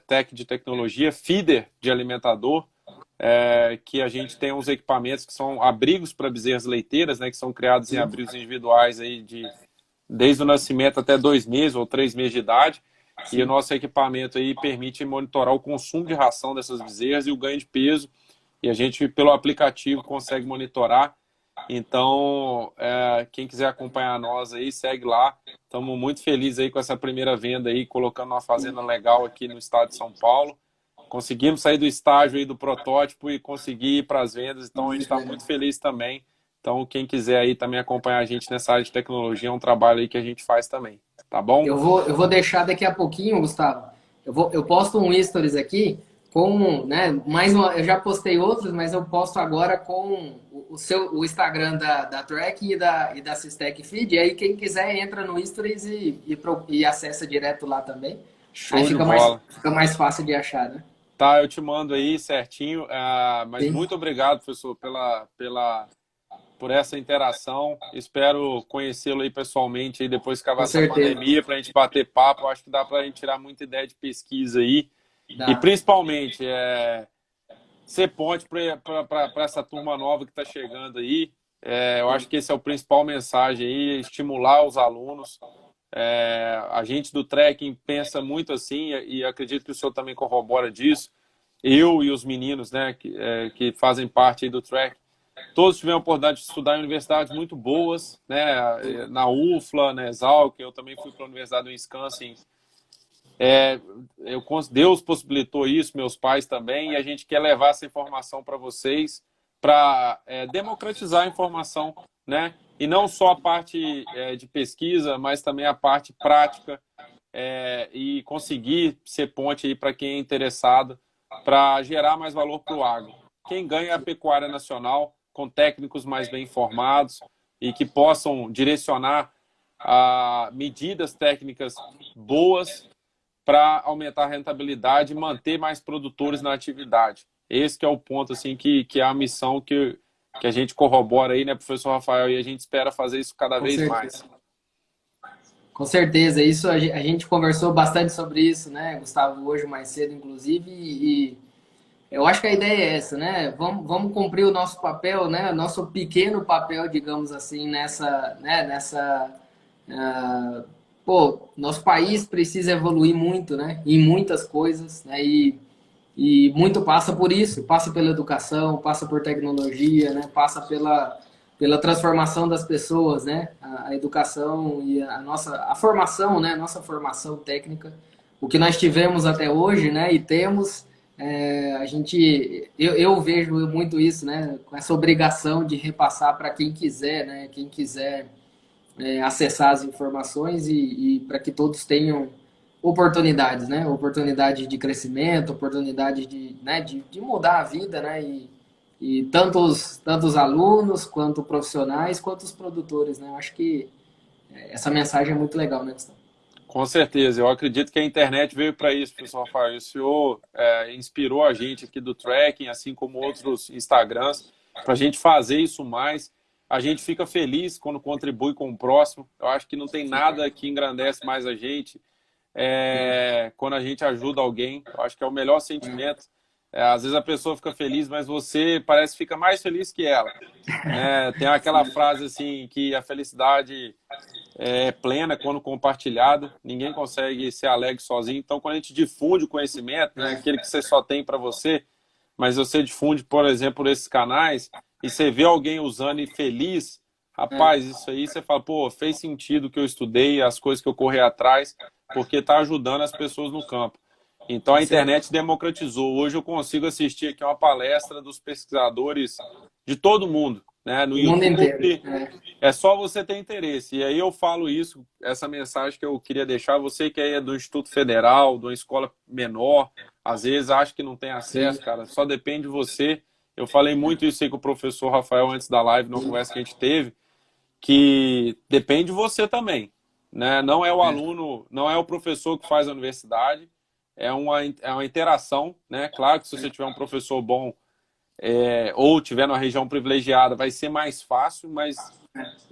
B: Tech de tecnologia, Feeder de alimentador, que a gente tem uns equipamentos que são abrigos para bezerras leiteiras, né, que são criados em abrigos individuais aí desde o nascimento até 2 meses ou 3 meses de idade. E o
A: Sim.
B: nosso equipamento aí permite monitorar o consumo de ração dessas bezerras e o ganho de peso. E a gente, pelo aplicativo, consegue monitorar. Então, quem quiser acompanhar nós aí, segue lá. Estamos muito felizes aí com essa primeira venda aí, colocando uma fazenda legal aqui no estado de São Paulo. Conseguimos sair do estágio aí do protótipo e conseguir ir para as vendas. Então, a gente
A: Muito
B: está
A: legal.
B: muito feliz também. Então, quem quiser aí também acompanhar a gente nessa área de tecnologia, é um trabalho aí que a gente faz também. Tá bom?
A: Eu vou deixar daqui a pouquinho, Gustavo. Eu posto um stories aqui com, né, eu já postei outros, mas eu posto agora com o Instagram da Track e da Systec Feed. E aí quem quiser entra no stories e acessa direto lá também. Aí
B: Show de
A: fica
B: bola.
A: mais fácil de achar, né?
B: Tá, eu te mando aí certinho. Mas
A: Sim,
B: muito obrigado, professor, por essa interação. Espero conhecê-lo aí pessoalmente aí depois que acabar
A: com
B: essa
A: certeza.
B: pandemia para a gente bater papo. Eu acho que dá para a gente tirar muita ideia de pesquisa aí. E
A: Dá.
B: principalmente ser ponte para essa turma nova que está chegando aí. Eu acho
A: Sim,
B: que esse é o principal mensagem aí, estimular os alunos. A gente do trekking pensa muito assim, e acredito que o senhor também corrobora disso. Eu e os meninos, né, que fazem parte aí do trek, todos tiveram a oportunidade de estudar em universidades muito boas, né, na UFLA, na Exalc. Eu também fui para a Universidade do Wisconsin. Deus possibilitou isso, meus pais também, e a gente quer levar essa informação para vocês, para democratizar a informação, né? E não só a parte de pesquisa, mas também a parte prática, e conseguir ser ponte aí para quem é interessado, para gerar mais valor para o agro. Quem ganha é a pecuária nacional, com técnicos mais bem informados e que possam direcionar medidas técnicas boas para aumentar a rentabilidade e manter mais produtores na atividade. Esse que é o ponto, assim, que é a missão que a gente corrobora aí, né, professor Rafael, e a gente espera fazer isso cada
A: com
B: vez
A: certeza.
B: mais.
A: Com certeza, isso a gente conversou bastante sobre isso, né, Gustavo, hoje mais cedo, inclusive, e eu acho que a ideia é essa, né? Vamos cumprir o nosso papel, né? Nosso pequeno papel, digamos assim, pô, nosso país precisa evoluir muito, né? Em muitas coisas, né? E muito passa por isso, passa pela educação, passa por tecnologia, né? Passa pela transformação das pessoas, né? A educação e a formação, né? Nossa formação técnica, o que nós tivemos até hoje, né? E temos, eu vejo muito isso, né? Com essa obrigação de repassar para quem quiser, né? Quem quiser acessar as informações e para que todos tenham oportunidades, né? Oportunidade de crescimento, oportunidade de mudar a vida, né? E tanto os alunos, quanto profissionais, quanto os produtores, né? Eu acho que essa mensagem é muito legal, né, Gustavo?
B: Com certeza, eu acredito que a internet veio para isso, professor Rafael. O senhor inspirou a gente aqui do Tracking, assim como outros Instagrams, para a gente fazer isso mais. A gente fica feliz quando contribui com o próximo. Eu acho que não tem nada que engrandece mais a gente
A: Sim,
B: quando a gente ajuda alguém. Eu acho que é o melhor sentimento. Às vezes a pessoa fica feliz, mas você parece que fica mais feliz que ela, né? Tem aquela frase assim que a felicidade é plena quando compartilhada. Ninguém consegue ser alegre sozinho. Então, quando a gente difunde o conhecimento, né, aquele que você só tem para você, mas você difunde, por exemplo, por esses canais, e você vê alguém usando e feliz, rapaz, isso aí você fala, pô, fez sentido o que eu estudei, as coisas que eu corri atrás, porque está ajudando as pessoas no campo. Então a
A: sim.
B: internet democratizou. Hoje eu consigo assistir aqui uma palestra dos pesquisadores de todo mundo, né? No
A: O mundo inteiro.
B: YouTube. É só você ter interesse. E aí eu falo isso, essa mensagem que eu queria deixar. Você que é do Instituto Federal, de uma escola menor, às vezes acha que não tem
A: Sim,
B: acesso, cara. Só depende de você. Eu falei muito isso aí com o professor Rafael antes da live, numa conversa que a gente teve, que depende de você também, né? Não é o aluno, não é o professor que faz a universidade, é uma interação, né? Claro que se você tiver um professor bom ou tiver numa região privilegiada, vai ser mais fácil, mas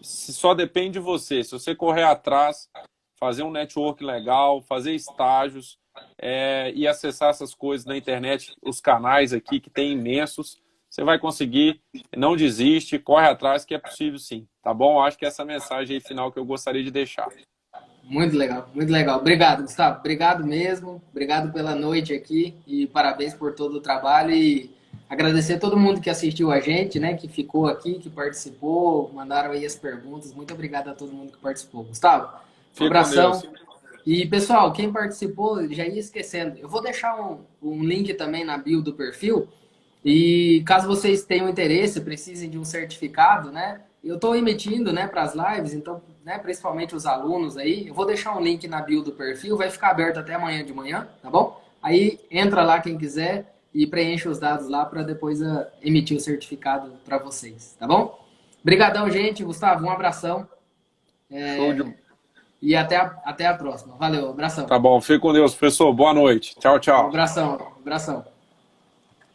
B: só depende de você. Se você correr atrás fazer um network legal, fazer estágios e acessar essas coisas na internet, os canais aqui que tem imensos. Você vai conseguir, não desiste, corre atrás que é possível sim, tá bom? Acho que essa é a mensagem aí final que eu gostaria de deixar.
A: Muito legal, muito legal. Obrigado, Gustavo. Obrigado mesmo. Obrigado pela noite aqui e parabéns por todo o trabalho e agradecer a todo mundo que assistiu a gente, né? Que ficou aqui, que participou, mandaram aí as perguntas. Muito obrigado a todo mundo que participou. Gustavo, um
B: Fique com
A: abração.
B: Deus.
A: E pessoal, quem participou, já ia esquecendo. Eu vou deixar um link também na bio do perfil. E caso vocês tenham interesse, precisem de um certificado, né? Eu estou emitindo, né, para as lives, então, né, principalmente os alunos aí. Eu vou deixar um link na bio do perfil, vai ficar aberto até amanhã de manhã, tá bom? Aí entra lá quem quiser e preenche os dados lá para depois emitir o certificado para vocês, tá bom? Obrigadão, gente. Gustavo, um abração.
B: Show de...
A: E até a próxima. Valeu, abração.
B: Tá bom, fique com Deus, professor. Boa noite. Tchau,
A: Um
B: tchau.
A: abração, abração.